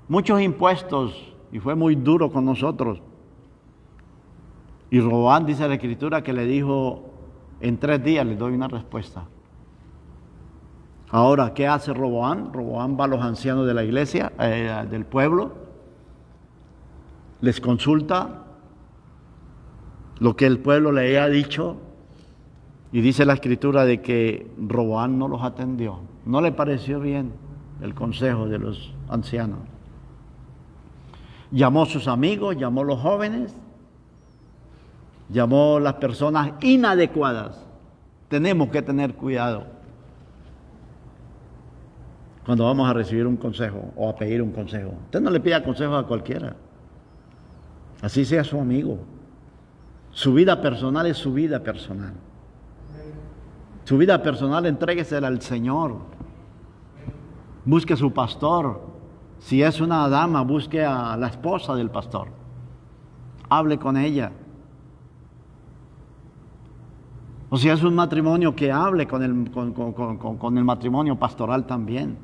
muchos impuestos y fue muy duro con nosotros. Y Roboam, dice la Escritura, que le dijo: en 3 días les doy una respuesta. Ahora, ¿qué hace Roboam? Roboam va a los ancianos de la iglesia, del pueblo, les consulta lo que el pueblo le había dicho, y dice la Escritura de que Roboam no los atendió. no le pareció bien el consejo de los ancianos. Llamó a sus amigos, llamó a los jóvenes, llamó a las personas inadecuadas. Tenemos que tener cuidado cuando vamos a recibir un consejo o a pedir un consejo. Usted no le pida consejo a cualquiera, así sea su amigo. Su vida personal es su vida personal. Su vida personal entréguesela al Señor. Busque a su pastor. Si es una dama, busque a la esposa del pastor. Hable con ella. O si es un matrimonio, que hable con el matrimonio pastoral también.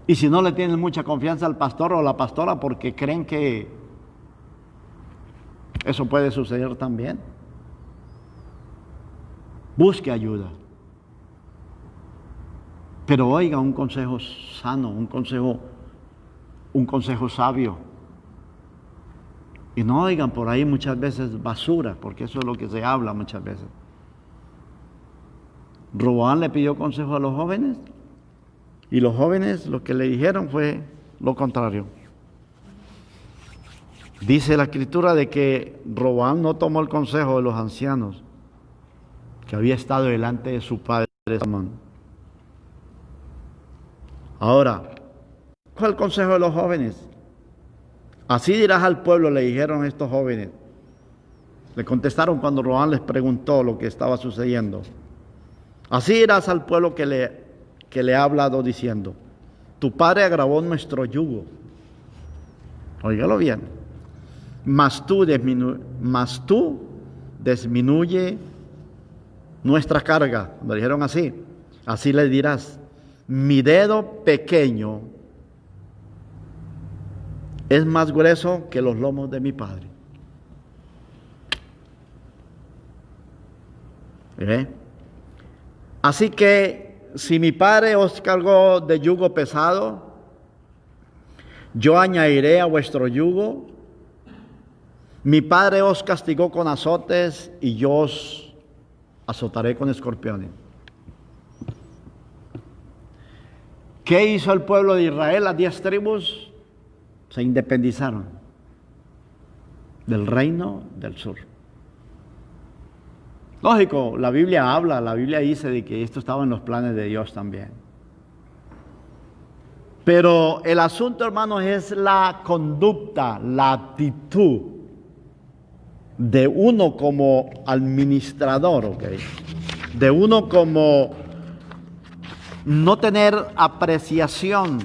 Y si no le tienen mucha confianza al pastor o la pastora porque creen que eso puede suceder también, busque ayuda. Pero oiga un consejo sano, un consejo sabio. Y no oigan por ahí muchas veces basura, porque eso es lo que se habla muchas veces. Roboam le pidió consejo a los jóvenes y los jóvenes lo que le dijeron fue lo contrario. Dice la escritura de que Roboam no tomó el consejo de los ancianos que había estado delante de su padre Salomón. Ahora, ¿cuál es el consejo de los jóvenes? Así dirás al pueblo, le dijeron estos jóvenes. Le contestaron cuando Roboam les preguntó lo que estaba sucediendo. Así dirás al pueblo que le ha hablado diciendo: tu padre agravó nuestro yugo. Óigalo bien. Mas tú disminuye nuestra carga. Le dijeron así. Así le dirás: mi dedo pequeño es más grueso que los lomos de mi padre. Así que si mi padre os cargó de yugo pesado, yo añadiré a vuestro yugo. Mi padre os castigó con azotes y yo os azotaré con escorpiones. ¿Qué hizo el pueblo de Israel? Las 10 tribus se independizaron del reino del sur. Lógico, la Biblia dice de que esto estaba en los planes de Dios también. Pero el asunto, hermanos, es la conducta, la actitud de uno como administrador, ¿ok? De uno como no tener apreciación,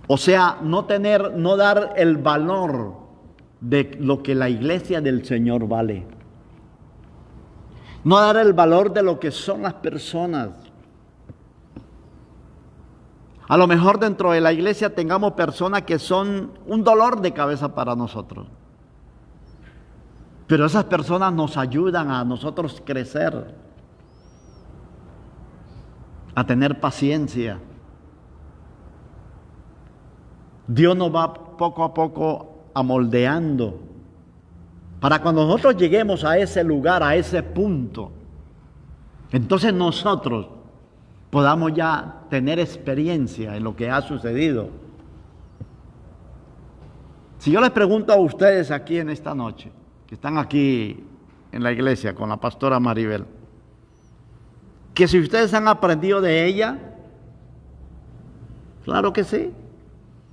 o sea, no dar el valor de lo que la iglesia del Señor vale. No dar el valor de lo que son las personas. A lo mejor dentro de la iglesia tengamos personas que son un dolor de cabeza para nosotros. Pero esas personas nos ayudan a nosotros crecer, a tener paciencia. Dios nos va poco a poco amoldeando para cuando nosotros lleguemos a ese lugar, a ese punto, entonces nosotros podamos ya tener experiencia en lo que ha sucedido. Si yo les pregunto a ustedes aquí en esta noche, que están aquí en la iglesia con la pastora Maribel, que si ustedes han aprendido de ella, claro que sí.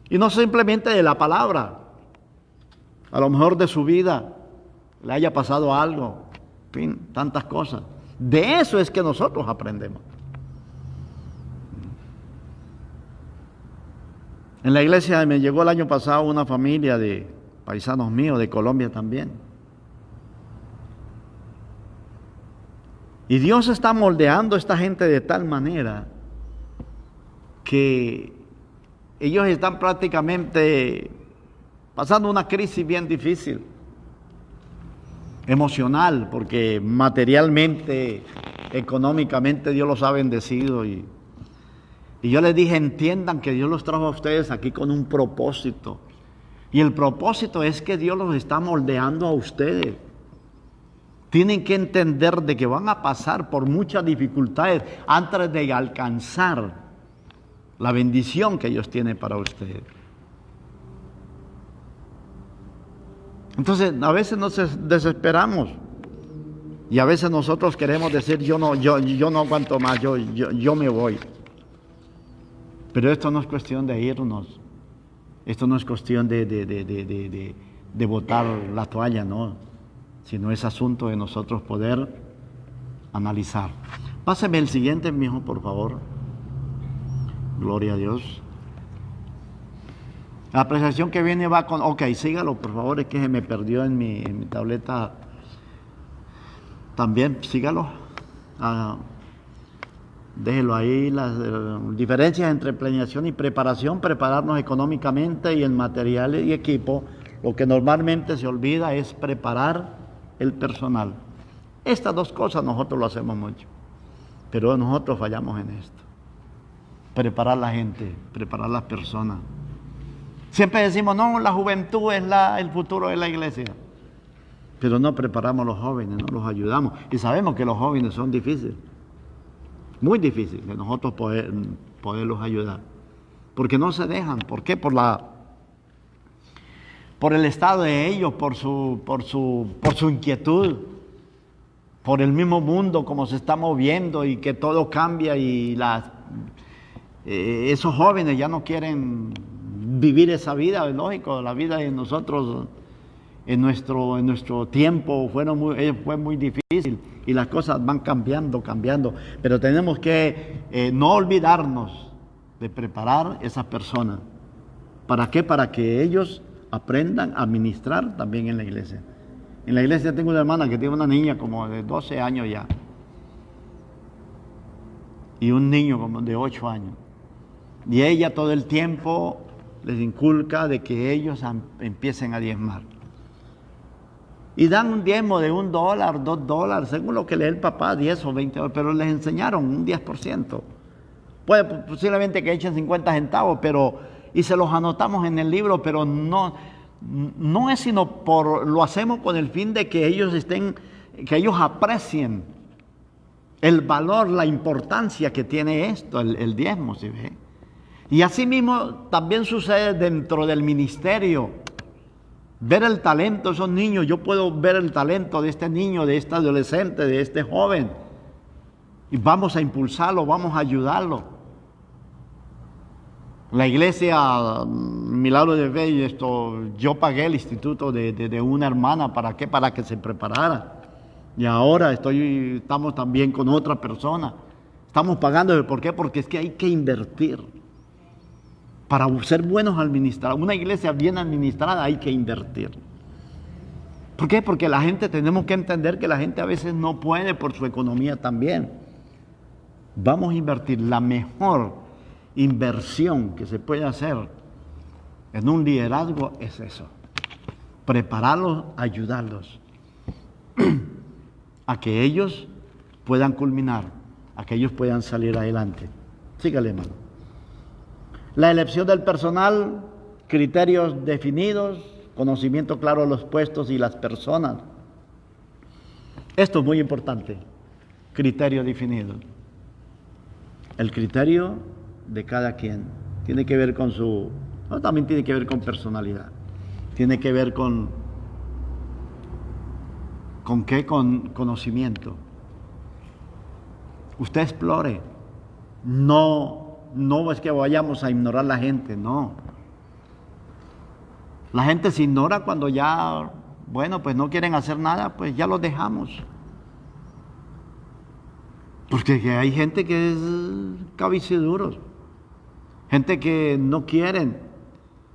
Y no simplemente de la palabra, a lo mejor de su vida le haya pasado algo, en fin, tantas cosas. De eso es que nosotros aprendemos. En la iglesia me llegó el año pasado una familia de paisanos míos de Colombia también. Y Dios está moldeando a esta gente de tal manera que ellos están prácticamente pasando una crisis bien difícil, emocional, porque materialmente, económicamente Dios los ha bendecido. Y yo les dije, entiendan que Dios los trajo a ustedes aquí con un propósito. Y el propósito es que Dios los está moldeando a ustedes. Tienen que entender de que van a pasar por muchas dificultades antes de alcanzar la bendición que Dios tiene para ustedes. Entonces, a veces nos desesperamos y a veces nosotros queremos decir, yo no aguanto más, yo me voy. Pero esto no es cuestión de irnos, esto no es cuestión de botar la toalla, no, sino es asunto de nosotros poder analizar. Páseme el siguiente, mi hijo, por favor. Gloria a Dios. La apreciación que viene va con... Ok, sígalo, por favor, es que se me perdió en mi tableta. También, sígalo. Déjelo ahí. Las diferencias entre planeación y preparación. Prepararnos económicamente y en materiales y equipo. Lo que normalmente se olvida es preparar el personal. Estas dos cosas nosotros lo hacemos mucho. Pero nosotros fallamos en esto. Preparar la gente, preparar las personas. Siempre decimos, no, la juventud es el futuro de la iglesia. Pero no preparamos a los jóvenes, no los ayudamos. Y sabemos que los jóvenes son difíciles. Muy difíciles de nosotros poderlos ayudar. Porque no se dejan. ¿Por qué? Por el estado de ellos, por su inquietud. Por el mismo mundo como se está moviendo y que todo cambia y esos jóvenes ya no quieren vivir esa vida, es lógico, la vida de nosotros en nuestro tiempo fue muy difícil y las cosas van cambiando, pero tenemos que no olvidarnos de preparar esas personas. ¿Para qué? Para que ellos aprendan a ministrar también en la iglesia. En la iglesia tengo una hermana que tiene una niña como de 12 años ya y un niño como de 8 años. Y ella todo el tiempo les inculca de que ellos empiecen a diezmar. Y dan un diezmo de $1, $2, según lo que lee el papá, 10 o 20 dólares, pero les enseñaron un 10%. Puede posiblemente que echen 50 centavos, y se los anotamos en el libro, pero no es sino lo hacemos con el fin de que ellos aprecien el valor, la importancia que tiene esto, el diezmo, ¿sí ve? Y así mismo también sucede dentro del ministerio. Ver el talento de esos niños, yo puedo ver el talento de este niño, de este adolescente, de este joven. Y vamos a impulsarlo, vamos a ayudarlo. La iglesia Milagro de Fe, yo pagué el instituto de una hermana, ¿para qué? Para que se preparara. Y ahora estamos también con otra persona. Estamos pagando, ¿por qué? Porque es que hay que invertir. Para ser buenos administradores, una iglesia bien administrada hay que invertir. ¿Por qué? Porque tenemos que entender que la gente a veces no puede por su economía también. Vamos a invertir. La mejor inversión que se puede hacer en un liderazgo es eso. Prepararlos, ayudarlos a que ellos puedan culminar, a que ellos puedan salir adelante. Sígale, hermano. La elección del personal, criterios definidos, conocimiento claro de los puestos y las personas. Esto es muy importante, criterio definido. El criterio de cada quien tiene que ver también tiene que ver con personalidad, tiene que ver con qué, con conocimiento. Usted explore, no es que vayamos a ignorar a la gente, no. La gente se ignora cuando ya, pues no quieren hacer nada, pues ya los dejamos. Porque hay gente que es cabiciduros, gente que no quieren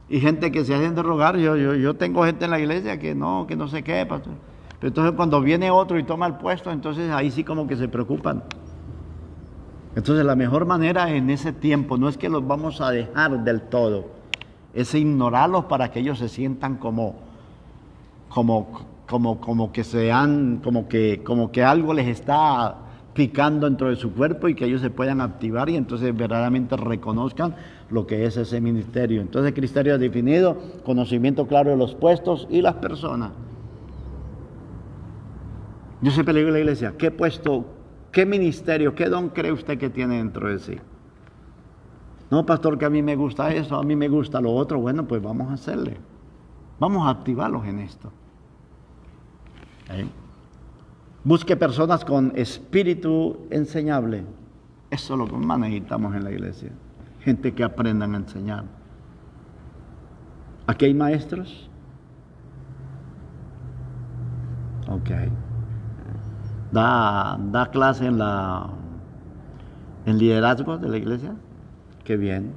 y gente que se hacen de rogar. Yo tengo gente en la iglesia que no sé qué, pastor. Pero entonces cuando viene otro y toma el puesto, entonces ahí sí como que se preocupan. Entonces la mejor manera en ese tiempo no es que los vamos a dejar del todo, es ignorarlos para que ellos se sientan como que algo les está picando dentro de su cuerpo y que ellos se puedan activar y entonces verdaderamente reconozcan lo que es ese ministerio. Entonces, criterio definido, conocimiento claro de los puestos y las personas. Yo siempre le digo a la iglesia, ¿qué puesto, qué ministerio, qué don cree usted que tiene dentro de sí? No, pastor, que a mí me gusta eso, a mí me gusta lo otro. Bueno, pues vamos a hacerle. Vamos a activarlos en esto. Busque personas con espíritu enseñable. Eso es lo que más necesitamos en la iglesia. Gente que aprendan a enseñar. ¿Aquí hay maestros? Ok. ¿Da clase en liderazgo de la iglesia? Qué bien.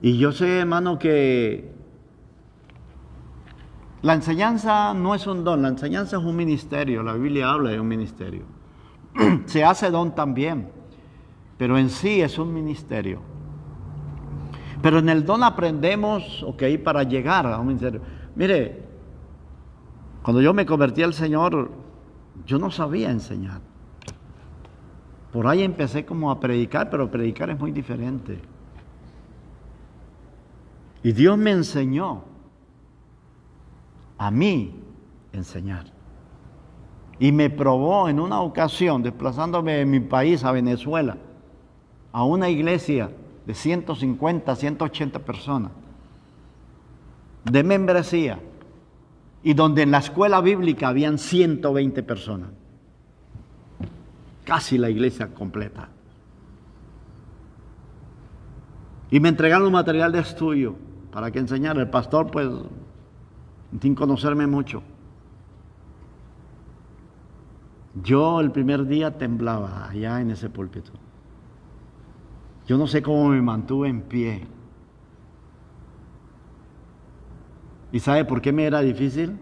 Y yo sé, hermano, que la enseñanza no es un don, la enseñanza es un ministerio. La Biblia habla de un ministerio. Se hace don también, pero en sí es un ministerio. Pero en el don aprendemos, ok, para llegar a un ministerio. Mire, cuando yo me convertí al Señor, yo no sabía enseñar. Por ahí empecé como a predicar, pero predicar es muy diferente. Y Dios me enseñó a mí enseñar. Y me probó en una ocasión, desplazándome de mi país a Venezuela, a una iglesia de 150, 180 personas, de membresía, y donde en la escuela bíblica habían 120 personas. Casi la iglesia completa. Y me entregaron un material de estudio para que enseñara. El pastor, pues, sin conocerme mucho. Yo el primer día temblaba allá en ese púlpito. Yo no sé cómo me mantuve en pie. ¿Y sabe por qué me era difícil?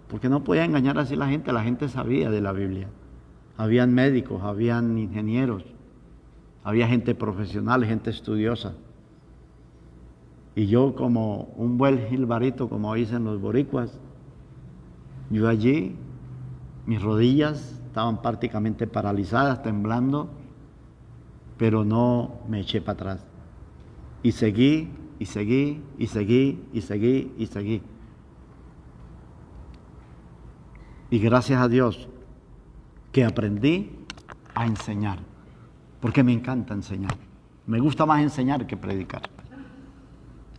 Porque no podía engañar así a la gente sabía de la Biblia. Habían médicos, habían ingenieros, había gente profesional, gente estudiosa. Y yo como un buen jilbarito, como dicen los boricuas, yo allí, mis rodillas estaban prácticamente paralizadas, temblando, pero no me eché para atrás. Y seguí, y seguí, y seguí, y seguí, y seguí. Y gracias a Dios que aprendí a enseñar, porque me encanta enseñar. Me gusta más enseñar que predicar.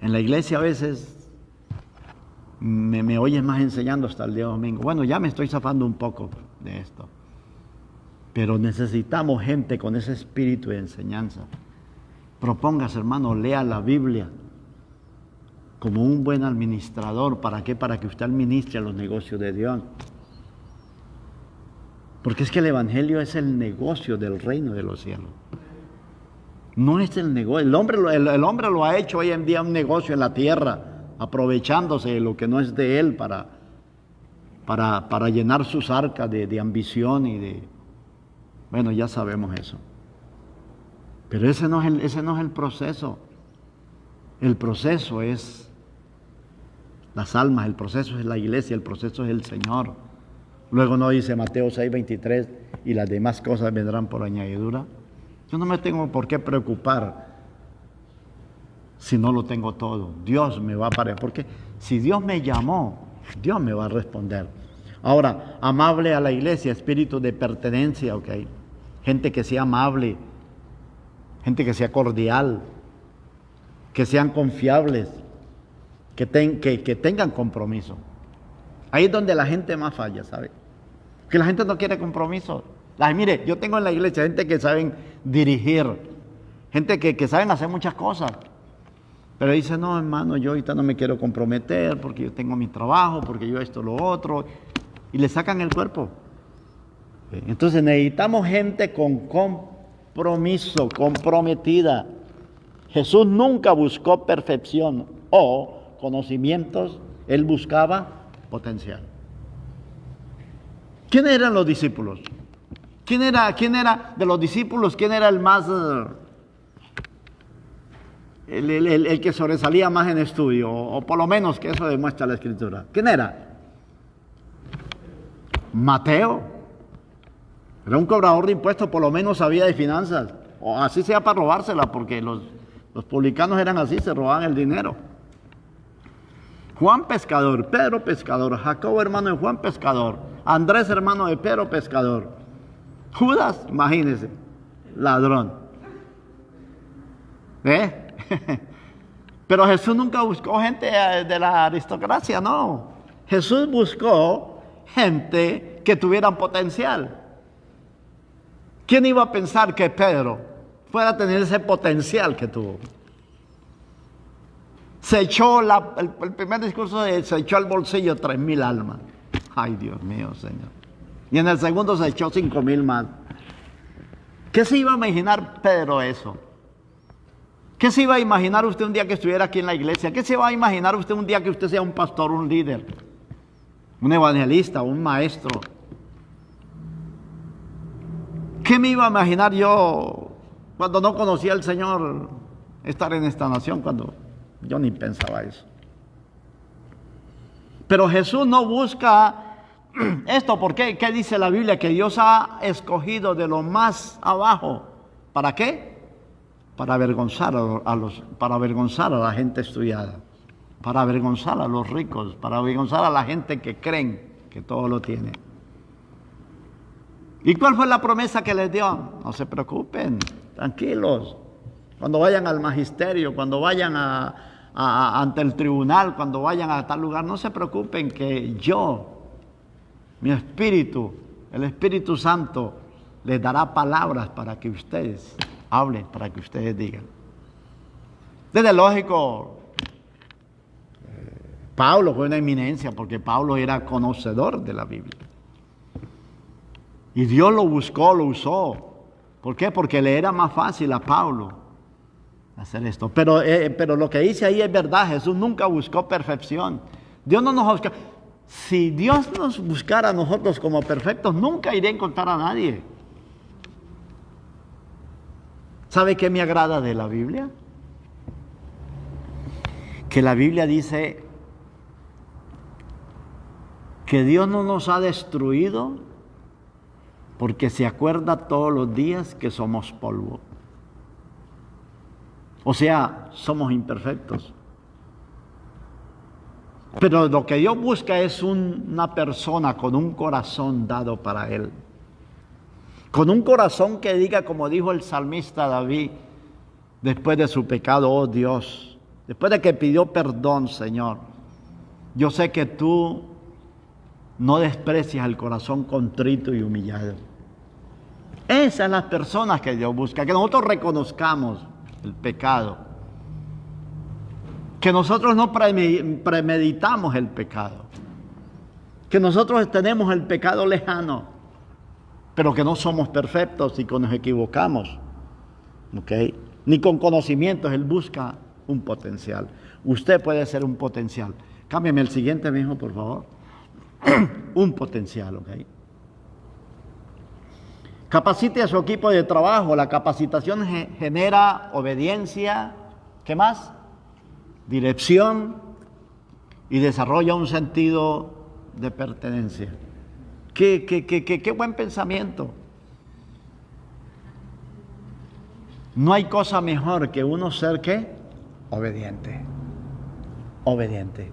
En la iglesia a veces me oyes más enseñando hasta el día domingo. Bueno, ya me estoy zafando un poco de esto, pero necesitamos gente con ese espíritu de enseñanza. Propóngase, hermano, lea la Biblia como un buen administrador. ¿Para qué? Para que usted administre los negocios de Dios. Porque es que el evangelio es el negocio del reino de los cielos. No es el negocio. El hombre lo ha hecho hoy en día un negocio en la tierra, aprovechándose de lo que no es de él para llenar sus arcas de ambición y de... Bueno, ya sabemos eso. Pero ese no es el proceso. El proceso es las almas, el proceso es la iglesia, el proceso es el Señor. Luego no dice Mateo 6:23, y las demás cosas vendrán por añadidura. Yo no me tengo por qué preocupar si no lo tengo todo. Dios me va a parar, porque si Dios me llamó, Dios me va a responder. Ahora, amable a la iglesia, espíritu de pertenencia, ok. Gente que sea amable, gente que sea cordial, que sean confiables, que tengan compromiso. Ahí es donde la gente más falla, ¿sabe? Que la gente no quiere compromiso. Mire, yo tengo en la iglesia gente que saben dirigir, gente que saben hacer muchas cosas, pero dice, no, hermano, yo ahorita no me quiero comprometer porque yo tengo mi trabajo, porque yo esto, lo otro, y le sacan el cuerpo. Entonces necesitamos gente con compromiso, comprometida. Jesús nunca buscó perfección o conocimientos, Él buscaba potencial. ¿Quiénes eran los discípulos? ¿Quién era de los discípulos? ¿Quién era el más, el que sobresalía más en estudio? O por lo menos que eso demuestra la Escritura. ¿Quién era? Mateo. Era un cobrador de impuestos, por lo menos sabía de finanzas. O así sea para robársela, porque los publicanos eran así, se robaban el dinero. Juan pescador, Pedro pescador, Jacobo hermano de Juan pescador, Andrés hermano de Pedro pescador, Judas, imagínense, ladrón. Pero Jesús nunca buscó gente de la aristocracia, no. Jesús buscó gente que tuvieran potencial. ¿Quién iba a pensar que Pedro fuera a tener ese potencial que tuvo? Se echó el primer discurso, se echó al bolsillo 3,000 almas. Ay, Dios mío, Señor. Y en el segundo se echó 5,000 más. ¿Qué se iba a imaginar Pedro eso? ¿Qué se iba a imaginar usted un día que estuviera aquí en la iglesia? ¿Qué se va a imaginar usted un día que usted sea un pastor, un líder, un evangelista, un maestro? ¿Qué me iba a imaginar yo cuando no conocía al Señor estar en esta nación? Cuando yo ni pensaba eso. Pero Jesús no busca esto. ¿Por qué? ¿Qué dice la Biblia? Que Dios ha escogido de lo más abajo. ¿Para qué? Para avergonzar para avergonzar a la gente estudiada, para avergonzar a los ricos, para avergonzar a la gente que creen que todo lo tiene. ¿Y cuál fue la promesa que les dio? No se preocupen, tranquilos. Cuando vayan al magisterio, cuando vayan ante el tribunal, cuando vayan a tal lugar, no se preocupen que yo, mi espíritu, el Espíritu Santo, les dará palabras para que ustedes hablen, para que ustedes digan. Desde lógico, Pablo fue una eminencia porque Pablo era conocedor de la Biblia. Y Dios lo buscó, lo usó. ¿Por qué? Porque le era más fácil a Pablo hacer esto. Pero lo que dice ahí es verdad. Jesús nunca buscó perfección. Dios no nos busca. Si Dios nos buscara a nosotros como perfectos, nunca iré a encontrar a nadie. ¿Sabe qué me agrada de la Biblia? Que la Biblia dice que Dios no nos ha destruido porque se acuerda todos los días que somos polvo. O sea, somos imperfectos. Pero lo que Dios busca es una persona con un corazón dado para Él. Con un corazón que diga, como dijo el salmista David, después de su pecado: oh Dios, después de que pidió perdón, Señor, yo sé que tú no desprecias el corazón contrito y humillado. Esas son las personas que Dios busca, que nosotros reconozcamos el pecado, que nosotros no premeditamos el pecado, que nosotros tenemos el pecado lejano, pero que no somos perfectos y que nos equivocamos, ¿ok? Ni con conocimientos. Él busca un potencial. Usted puede ser un potencial. Cámbiame el siguiente, mi hijo, por favor. Un potencial, ¿ok? Capacite a su equipo de trabajo. La capacitación genera obediencia. ¿Qué más? Dirección y desarrolla un sentido de pertenencia. Qué buen pensamiento. No hay cosa mejor que uno ser ¿qué? Obediente. Obediente.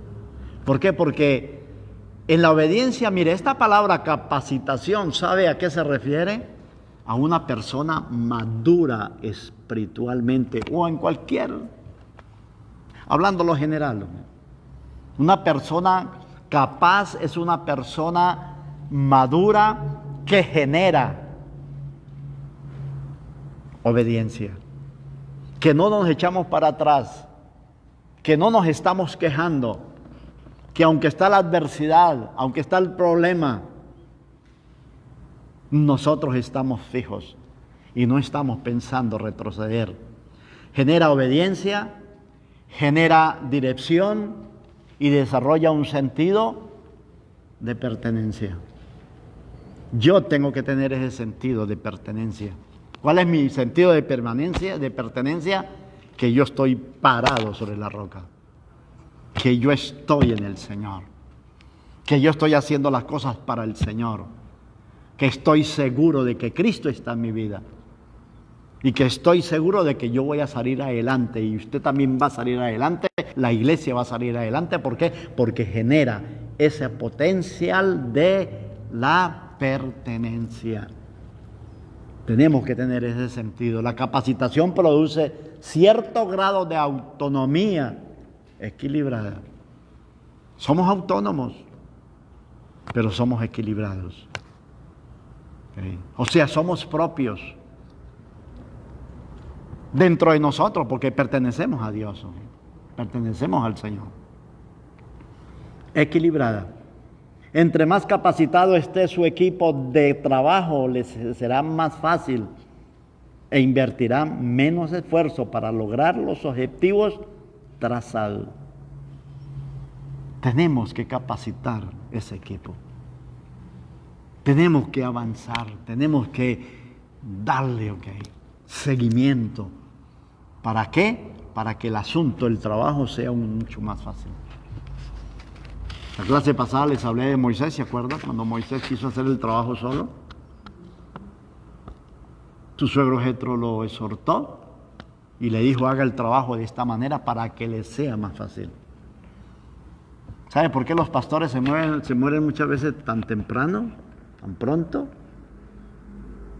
¿Por qué? Porque en la obediencia, mire, esta palabra capacitación, ¿sabe a qué se refiere? A una persona madura espiritualmente o en cualquier, hablando lo general. Una persona capaz es una persona madura que genera obediencia, que no nos echamos para atrás, que no nos estamos quejando, que aunque está la adversidad, aunque está el problema, nosotros estamos fijos y no estamos pensando retroceder. Genera obediencia, genera dirección y desarrolla un sentido de pertenencia. Yo tengo que tener ese sentido de pertenencia. ¿Cuál es mi sentido de permanencia, de pertenencia? Que yo estoy parado sobre la roca, que yo estoy en el Señor, que yo estoy haciendo las cosas para el Señor, que estoy seguro de que Cristo está en mi vida y que estoy seguro de que yo voy a salir adelante y usted también va a salir adelante la iglesia va a salir adelante. ¿Por qué? Porque genera ese potencial de la pertenencia. Tenemos que tener ese sentido. La capacitación produce cierto grado de autonomía equilibrada. Somos autónomos, pero somos equilibrados. ¿Okay? O sea, somos propios dentro de nosotros porque pertenecemos a Dios, ¿okay? Pertenecemos al Señor. Equilibrada. Entre más capacitado esté su equipo de trabajo, les será más fácil e invertirán menos esfuerzo para lograr los objetivos trazados. Tenemos que capacitar ese equipo. Tenemos que avanzar, tenemos que darle seguimiento. ¿Para qué? Para que el asunto, el trabajo sea mucho más fácil. La clase pasada les hablé de Moisés, ¿se acuerdan? Cuando Moisés quiso hacer el trabajo solo. Su suegro Jetro lo exhortó y le dijo, haga el trabajo de esta manera para que le sea más fácil. ¿Sabe por qué los pastores se mueren muchas veces tan temprano, tan pronto?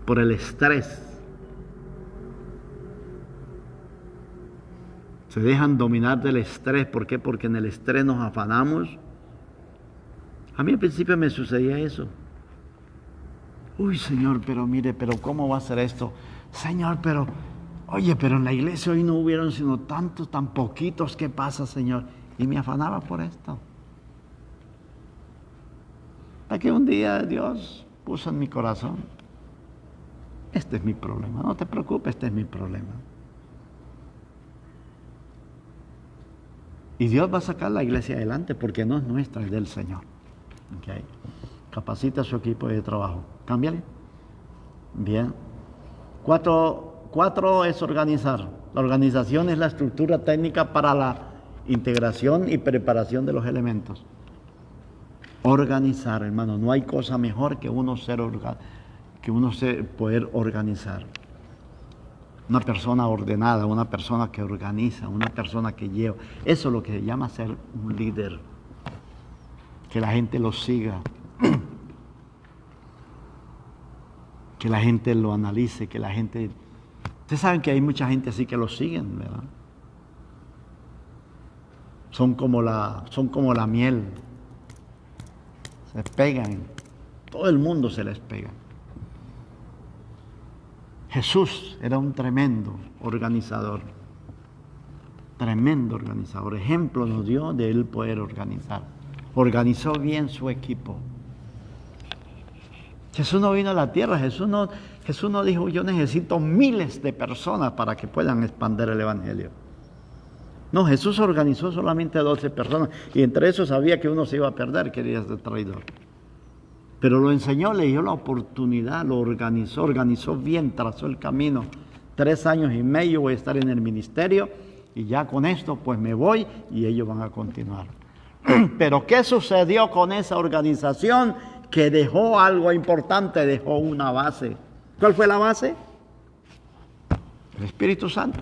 Por el estrés. Se dejan dominar del estrés. ¿Por qué? Porque en el estrés nos afanamos. A mí al principio me sucedía eso. Uy, Señor, pero mire, pero ¿cómo va a ser esto? Señor, pero, oye, pero en la iglesia hoy no hubieron sino tantos, tan poquitos. ¿Qué pasa, Señor? Y me afanaba por esto. Hasta que un día Dios puso en mi corazón, este es mi problema, no te preocupes, este es mi problema. Y Dios va a sacar la iglesia adelante porque no es nuestra, es del Señor. Okay. Capacita a su equipo de trabajo. Cámbiale. Bien. Cuatro es organizar. La organización es la estructura técnica para la integración y preparación de los elementos. Organizar, hermano. No hay cosa mejor que uno poder organizar. Una persona ordenada, una persona que organiza, una persona que lleva. Eso es lo que se llama ser un líder. Que la gente lo siga. Que la gente lo analice, que la gente... Ustedes saben que hay mucha gente así que lo siguen, ¿verdad? Son como la miel. Se pegan. Todo el mundo se les pega. Jesús era un tremendo organizador. Tremendo organizador. Ejemplo nos dio de él poder organizar. Organizó bien su equipo. Jesús no vino a la tierra. Jesús no dijo, yo necesito miles de personas para que puedan expandir el evangelio. No, Jesús organizó solamente 12 personas. Y entre esos sabía que uno se iba a perder, quería ser traidor. Pero lo enseñó, le dio la oportunidad, lo organizó bien, trazó el camino. 3 años y medio voy a estar en el ministerio y ya con esto pues me voy y ellos van a continuar. Pero ¿qué sucedió con esa organización? Que dejó algo importante, dejó una base. ¿Cuál fue la base? El Espíritu Santo.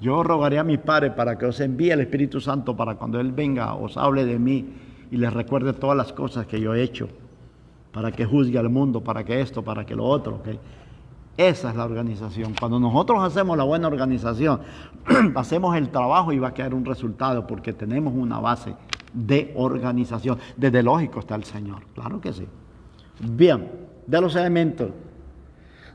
Yo rogaré a mi Padre para que os envíe el Espíritu Santo para cuando Él venga os hable de mí y les recuerde todas las cosas que yo he hecho, para que juzgue al mundo, para que esto, para que lo otro. ¿Okay? Esa es la organización. Cuando nosotros hacemos la buena organización, hacemos el trabajo y va a quedar un resultado porque tenemos una base de organización. Desde lógico está el Señor, claro que sí. Bien, de los elementos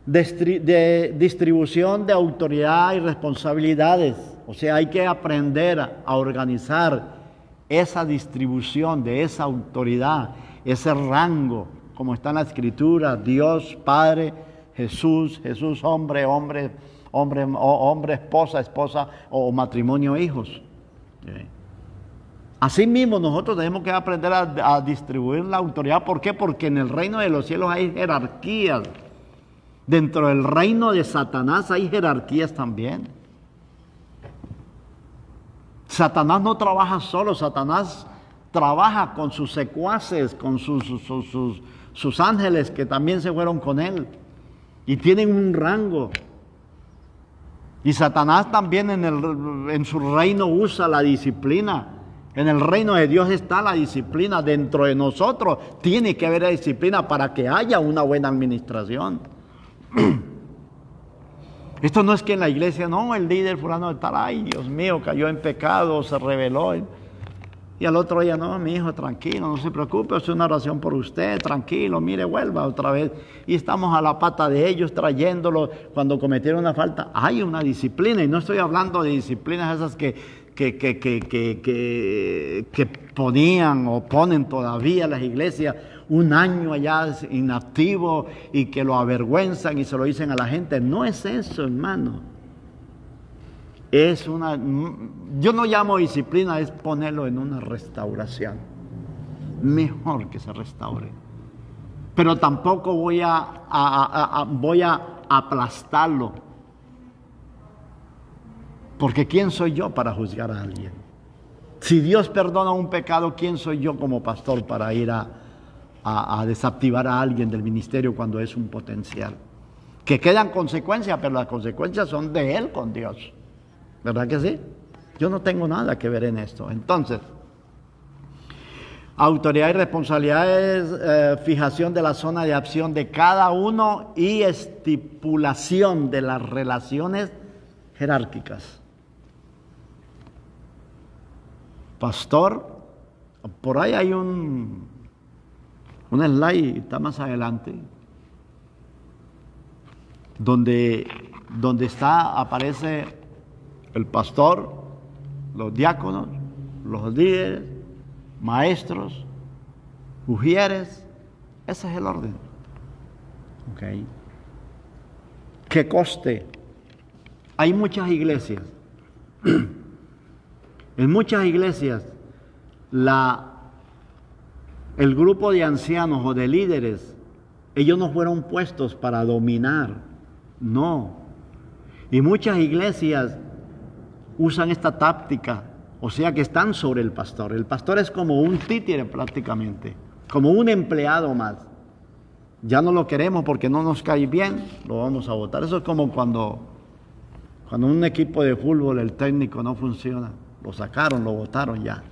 de distribución de autoridad y responsabilidades. O sea, hay que aprender a organizar esa distribución de esa autoridad, ese rango, como está en la Escritura, Dios, Padre, Jesús, hombre, esposa o matrimonio, hijos. Asimismo, nosotros tenemos que aprender a distribuir la autoridad. ¿Por qué? Porque en el reino de los cielos hay jerarquías. Dentro del reino de Satanás hay jerarquías también. Satanás no trabaja solo, Satanás trabaja con sus secuaces, con sus ángeles que también se fueron con él. Y tienen un rango. Y Satanás también en su reino usa la disciplina. En el reino de Dios está la disciplina. Dentro de nosotros tiene que haber disciplina para que haya una buena administración. Esto no es que en la iglesia, no, el líder fulano de tal, ay Dios mío, cayó en pecado, se rebeló. Y al otro día, no, mi hijo, tranquilo, no se preocupe, es una oración por usted, tranquilo, mire, vuelva otra vez. Y estamos a la pata de ellos, trayéndolos cuando cometieron una falta. Hay una disciplina, y no estoy hablando de disciplinas esas que ponían o ponen todavía las iglesias un año allá inactivo y que lo avergüenzan y se lo dicen a la gente. No es eso, hermano. Yo no llamo disciplina, es ponerlo en una restauración. Mejor que se restaure. Pero tampoco voy a aplastarlo. Porque ¿quién soy yo para juzgar a alguien? Si Dios perdona un pecado, ¿quién soy yo como pastor para ir a desactivar a alguien del ministerio cuando es un potencial? Que quedan consecuencias, pero las consecuencias son de él con Dios. ¿Verdad que sí? Yo no tengo nada que ver en esto. Entonces, autoridad y responsabilidad es fijación de la zona de acción de cada uno y estipulación de las relaciones jerárquicas. Pastor, por ahí hay un slide, está más adelante, donde aparece el pastor, los diáconos, los líderes, maestros, ujieres. Ese es el orden. Okay. ¿Qué coste? Hay muchas iglesias. En muchas iglesias, el grupo de ancianos o de líderes, ellos no fueron puestos para dominar. No. Y muchas iglesias usan esta táctica, o sea que están sobre el pastor. El pastor es como un títere prácticamente, como un empleado más. Ya no lo queremos porque no nos cae bien, lo vamos a votar. Eso es como cuando un equipo de fútbol, el técnico no funciona, lo sacaron, lo votaron ya.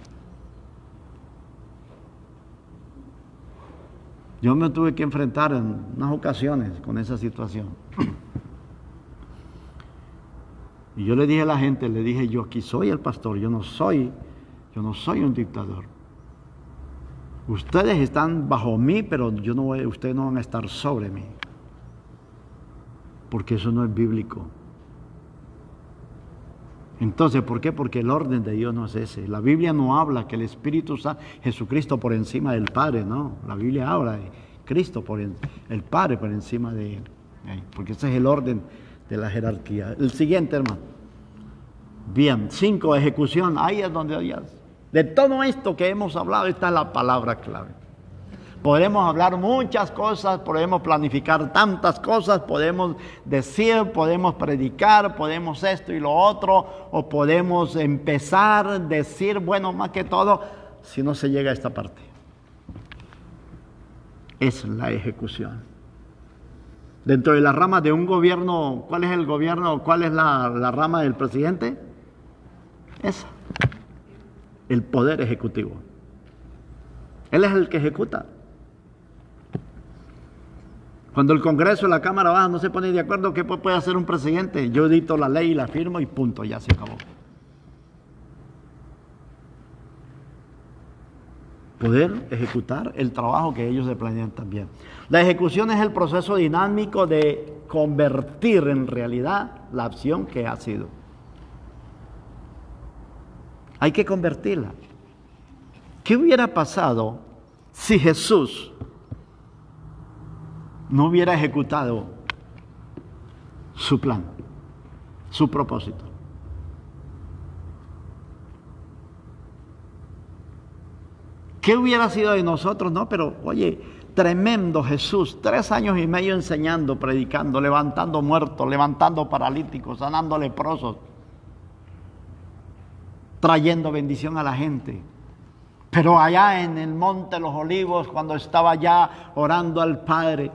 Yo me tuve que enfrentar en unas ocasiones con esa situación. Y yo le dije a la gente, yo aquí soy el pastor, yo no soy un dictador. Ustedes están bajo mí, pero ustedes no van a estar sobre mí. Porque eso no es bíblico. Entonces, ¿por qué? Porque el orden de Dios no es ese. La Biblia no habla que el Espíritu Santo, Jesucristo por encima del Padre, no. La Biblia habla de Cristo el Padre por encima de Él. Porque ese es el orden de la jerarquía. El siguiente, hermano. Bien, 5, ejecución. Ahí es donde Dios. De todo esto que hemos hablado, esta es la palabra clave. Podemos hablar muchas cosas, podemos planificar tantas cosas, podemos decir, podemos predicar, podemos esto y lo otro, o podemos empezar a decir, bueno, más que todo, si no se llega a esta parte. Es la ejecución. Dentro de la rama de un gobierno, ¿cuál es el gobierno? ¿Cuál es la rama del presidente? Esa. El poder ejecutivo. Él es el que ejecuta. Cuando el Congreso y la Cámara Baja no se ponen de acuerdo, ¿qué puede hacer un presidente? Yo dicto la ley y la firmo y punto, ya se acabó. Poder ejecutar el trabajo que ellos se planean también. La ejecución es el proceso dinámico de convertir en realidad la acción que ha sido. Hay que convertirla. ¿Qué hubiera pasado si Jesús no hubiera ejecutado su plan, su propósito? ¿Qué hubiera sido de nosotros? No, pero oye, tremendo Jesús, 3 años y medio enseñando, predicando, levantando muertos, levantando paralíticos, sanando leprosos, trayendo bendición a la gente. Pero allá en el Monte de los Olivos, cuando estaba ya orando al Padre,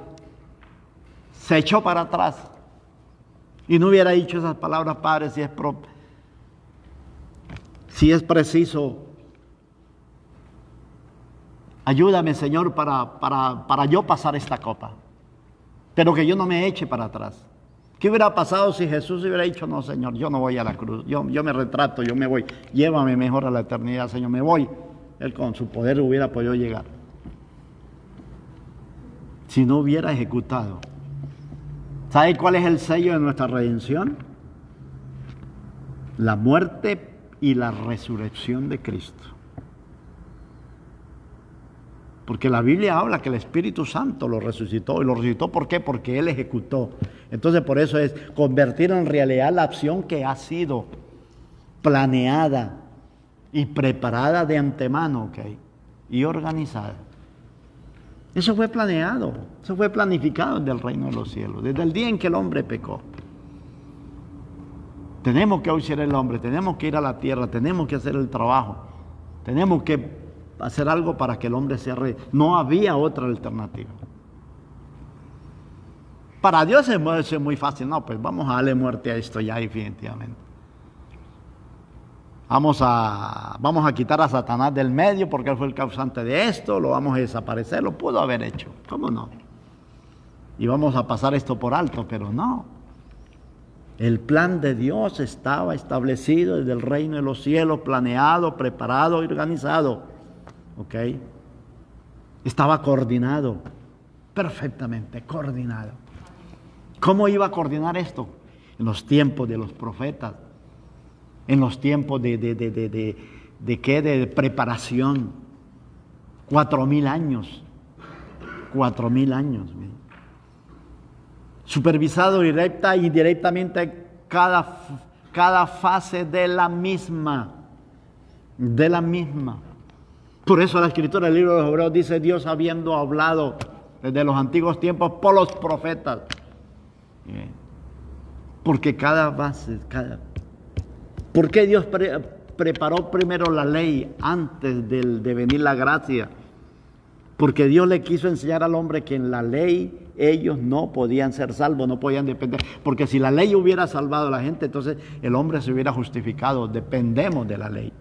se echó para atrás Y no hubiera dicho esas palabras, Padre, si es preciso, ayúdame, Señor, para yo pasar esta copa, pero que yo no me eche para atrás. ¿Qué hubiera pasado si Jesús hubiera dicho, no, Señor, yo no voy a la cruz, yo me retrato, yo me voy, llévame mejor a la eternidad, Señor, me voy? Él con su poder hubiera podido llegar. Si no hubiera ejecutado. ¿Sabe cuál es el sello de nuestra redención? La muerte y la resurrección de Cristo. Porque la Biblia habla que el Espíritu Santo lo resucitó. ¿Y lo resucitó por qué? Porque Él ejecutó. Entonces por eso es convertir en realidad la acción que ha sido planeada y preparada de antemano, ¿ok? Y organizada. Eso fue planeado, eso fue planificado desde el reino de los cielos, desde el día en que el hombre pecó. Tenemos que auxiliar al hombre, tenemos que ir a la tierra, tenemos que hacer el trabajo, tenemos que hacer algo para que el hombre sea rey. No había otra alternativa. Para Dios es muy fácil, no, pues vamos a darle muerte a esto ya definitivamente. Vamos a quitar a Satanás del medio porque él fue el causante de esto, lo vamos a desaparecer, lo pudo haber hecho, ¿cómo no? Y vamos a pasar esto por alto, pero no. El plan de Dios estaba establecido desde el reino de los cielos, planeado, preparado y organizado, ¿ok? Estaba coordinado, perfectamente coordinado. ¿Cómo iba a coordinar esto? En los tiempos de los profetas. En los tiempos de preparación, 4,000 años, 4,000 años. Supervisado directa y indirectamente cada fase de la misma. Por eso la escritura del libro de los Hebreos dice, Dios habiendo hablado desde los antiguos tiempos por los profetas. Porque cada fase, ¿por qué Dios preparó primero la ley antes de venir la gracia? Porque Dios le quiso enseñar al hombre que en la ley ellos no podían ser salvos, no podían depender. Porque si la ley hubiera salvado a la gente, entonces el hombre se hubiera justificado. Dependemos de la ley.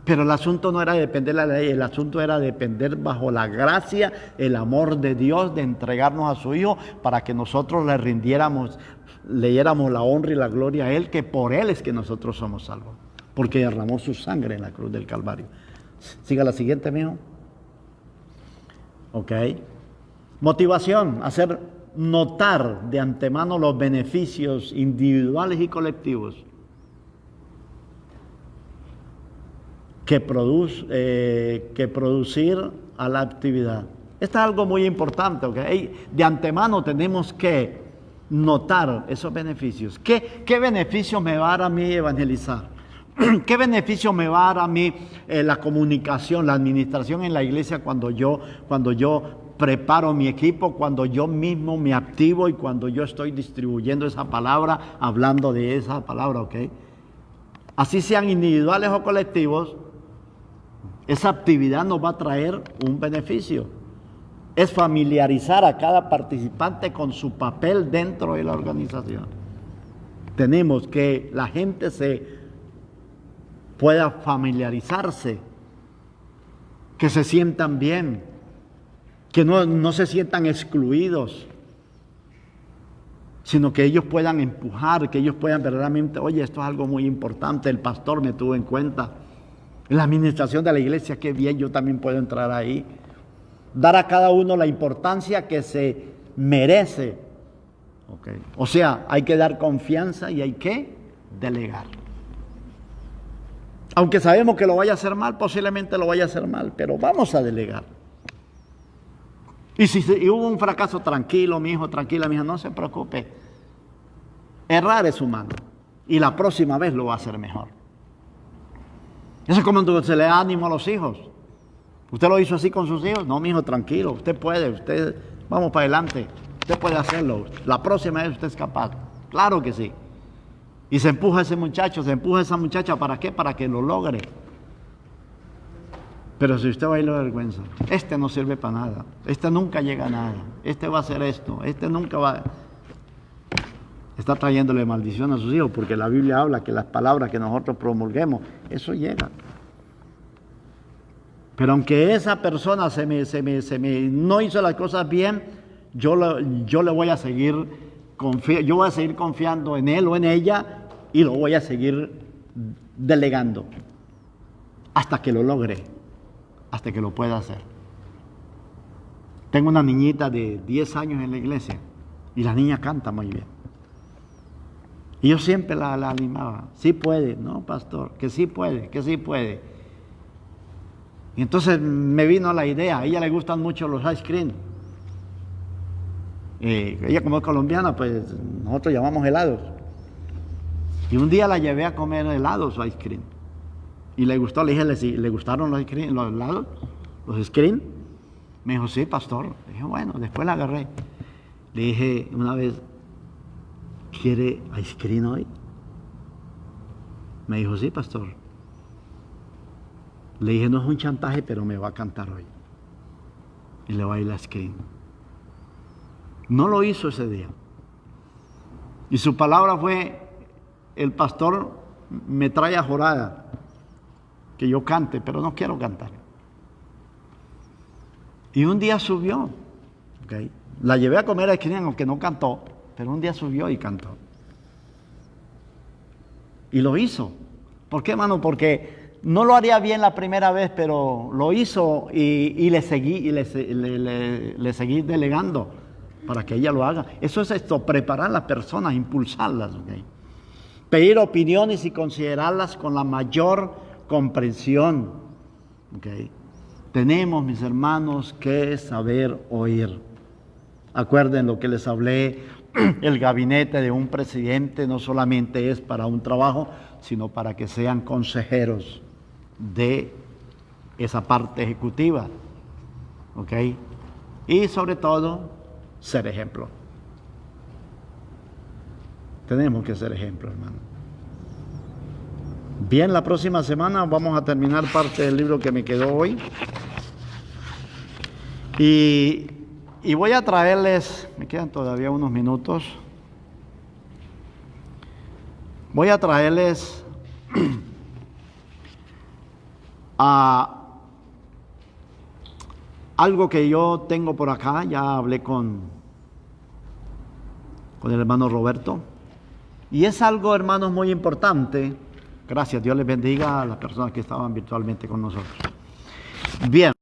Pero el asunto no era depender de la ley, el asunto era depender bajo la gracia, el amor de Dios, de entregarnos a su Hijo para que nosotros le rindiéramos, le diéramos la honra y la gloria a Él, que por Él es que nosotros somos salvos, porque derramó su sangre en la cruz del Calvario. Siga la siguiente, mijo. Ok. Motivación, hacer notar de antemano los beneficios individuales y colectivos que producir a la actividad. Esto es algo muy importante, ¿ok? De antemano tenemos que notar esos beneficios. ¿Qué beneficio me va a dar a mí evangelizar? ¿Qué beneficio me va a dar a mí la comunicación, la administración en la iglesia cuando yo preparo mi equipo, cuando yo mismo me activo y cuando yo estoy distribuyendo esa palabra, hablando de esa palabra, ¿ok? Así sean individuales o colectivos, esa actividad nos va a traer un beneficio. Es familiarizar a cada participante con su papel dentro de la organización. Tenemos que la gente se pueda familiarizarse, que se sientan bien, que no se sientan excluidos, sino que ellos puedan empujar, que ellos puedan verdaderamente, oye, esto es algo muy importante, el pastor me tuvo en cuenta, la administración de la iglesia, qué bien, yo también puedo entrar ahí. Dar a cada uno la importancia que se merece. Okay. O sea, hay que dar confianza y hay que delegar. Aunque sabemos que lo vaya a hacer mal, posiblemente lo vaya a hacer mal, pero vamos a delegar. Y si hubo un fracaso, tranquilo, mi hijo, tranquila, mi hija, no se preocupe. Errar es humano y la próxima vez lo va a hacer mejor. Eso es como cuando se le da ánimo a los hijos. ¿Usted lo hizo así con sus hijos? No, mi hijo, tranquilo, usted puede, vamos para adelante, usted puede hacerlo. La próxima vez usted es capaz. Claro que sí. Y se empuja a ese muchacho, se empuja a esa muchacha, ¿para qué? Para que lo logre. Pero si usted va a ir a la vergüenza, este no sirve para nada, este nunca llega a nada, este va a hacer esto, este nunca va. está trayéndole maldición a sus hijos, porque la Biblia habla que las palabras que nosotros promulguemos, eso llega. Pero aunque esa persona no hizo las cosas bien, yo le voy a seguir yo voy a seguir confiando en él o en ella y lo voy a seguir delegando hasta que lo logre, hasta que lo pueda hacer. Tengo una niñita de 10 años en la iglesia y la niña canta muy bien. Y yo siempre la animaba. Sí puede, no, pastor, que sí puede, que sí puede. Y entonces me vino la idea, a ella le gustan mucho los ice cream. Ella como es colombiana, pues nosotros llamamos helados. Y un día la llevé a comer helados o ice cream. Y le gustó, le dije, ¿le gustaron los helados? ¿Los ice cream? Me dijo, sí, pastor. Le dije, bueno, después la agarré. Le dije una vez, ¿quiere ice cream hoy? Me dijo, sí, pastor. Le dije, no es un chantaje, pero me va a cantar hoy. Y le va a ir la ice cream. No lo hizo ese día. Y su palabra fue, el pastor me trae a jorada que yo cante, pero no quiero cantar. Y un día subió, ¿okay? La llevé a comer ice cream, aunque no cantó, pero un día subió y cantó. Y lo hizo. ¿Por qué, hermano? Porque no lo haría bien la primera vez, pero lo hizo y le seguí delegando para que ella lo haga. Eso es esto, preparar a las personas, impulsarlas, ¿okay? Pedir opiniones y considerarlas con la mayor comprensión, ¿okay? Tenemos, mis hermanos, que saber oír. Acuerden lo que les hablé, el gabinete de un presidente no solamente es para un trabajo, sino para que sean consejeros de esa parte ejecutiva, ¿ok? Y sobre todo, ser ejemplo. Tenemos que ser ejemplo, hermano. Bien, la próxima semana vamos a terminar parte del libro que me quedó hoy. Y voy a traerles, me quedan todavía unos minutos, voy a traerles a algo que yo tengo por acá. Ya hablé con el hermano Roberto, y es algo, hermanos, muy importante. Gracias, Dios les bendiga a las personas que estaban virtualmente con nosotros. Bien.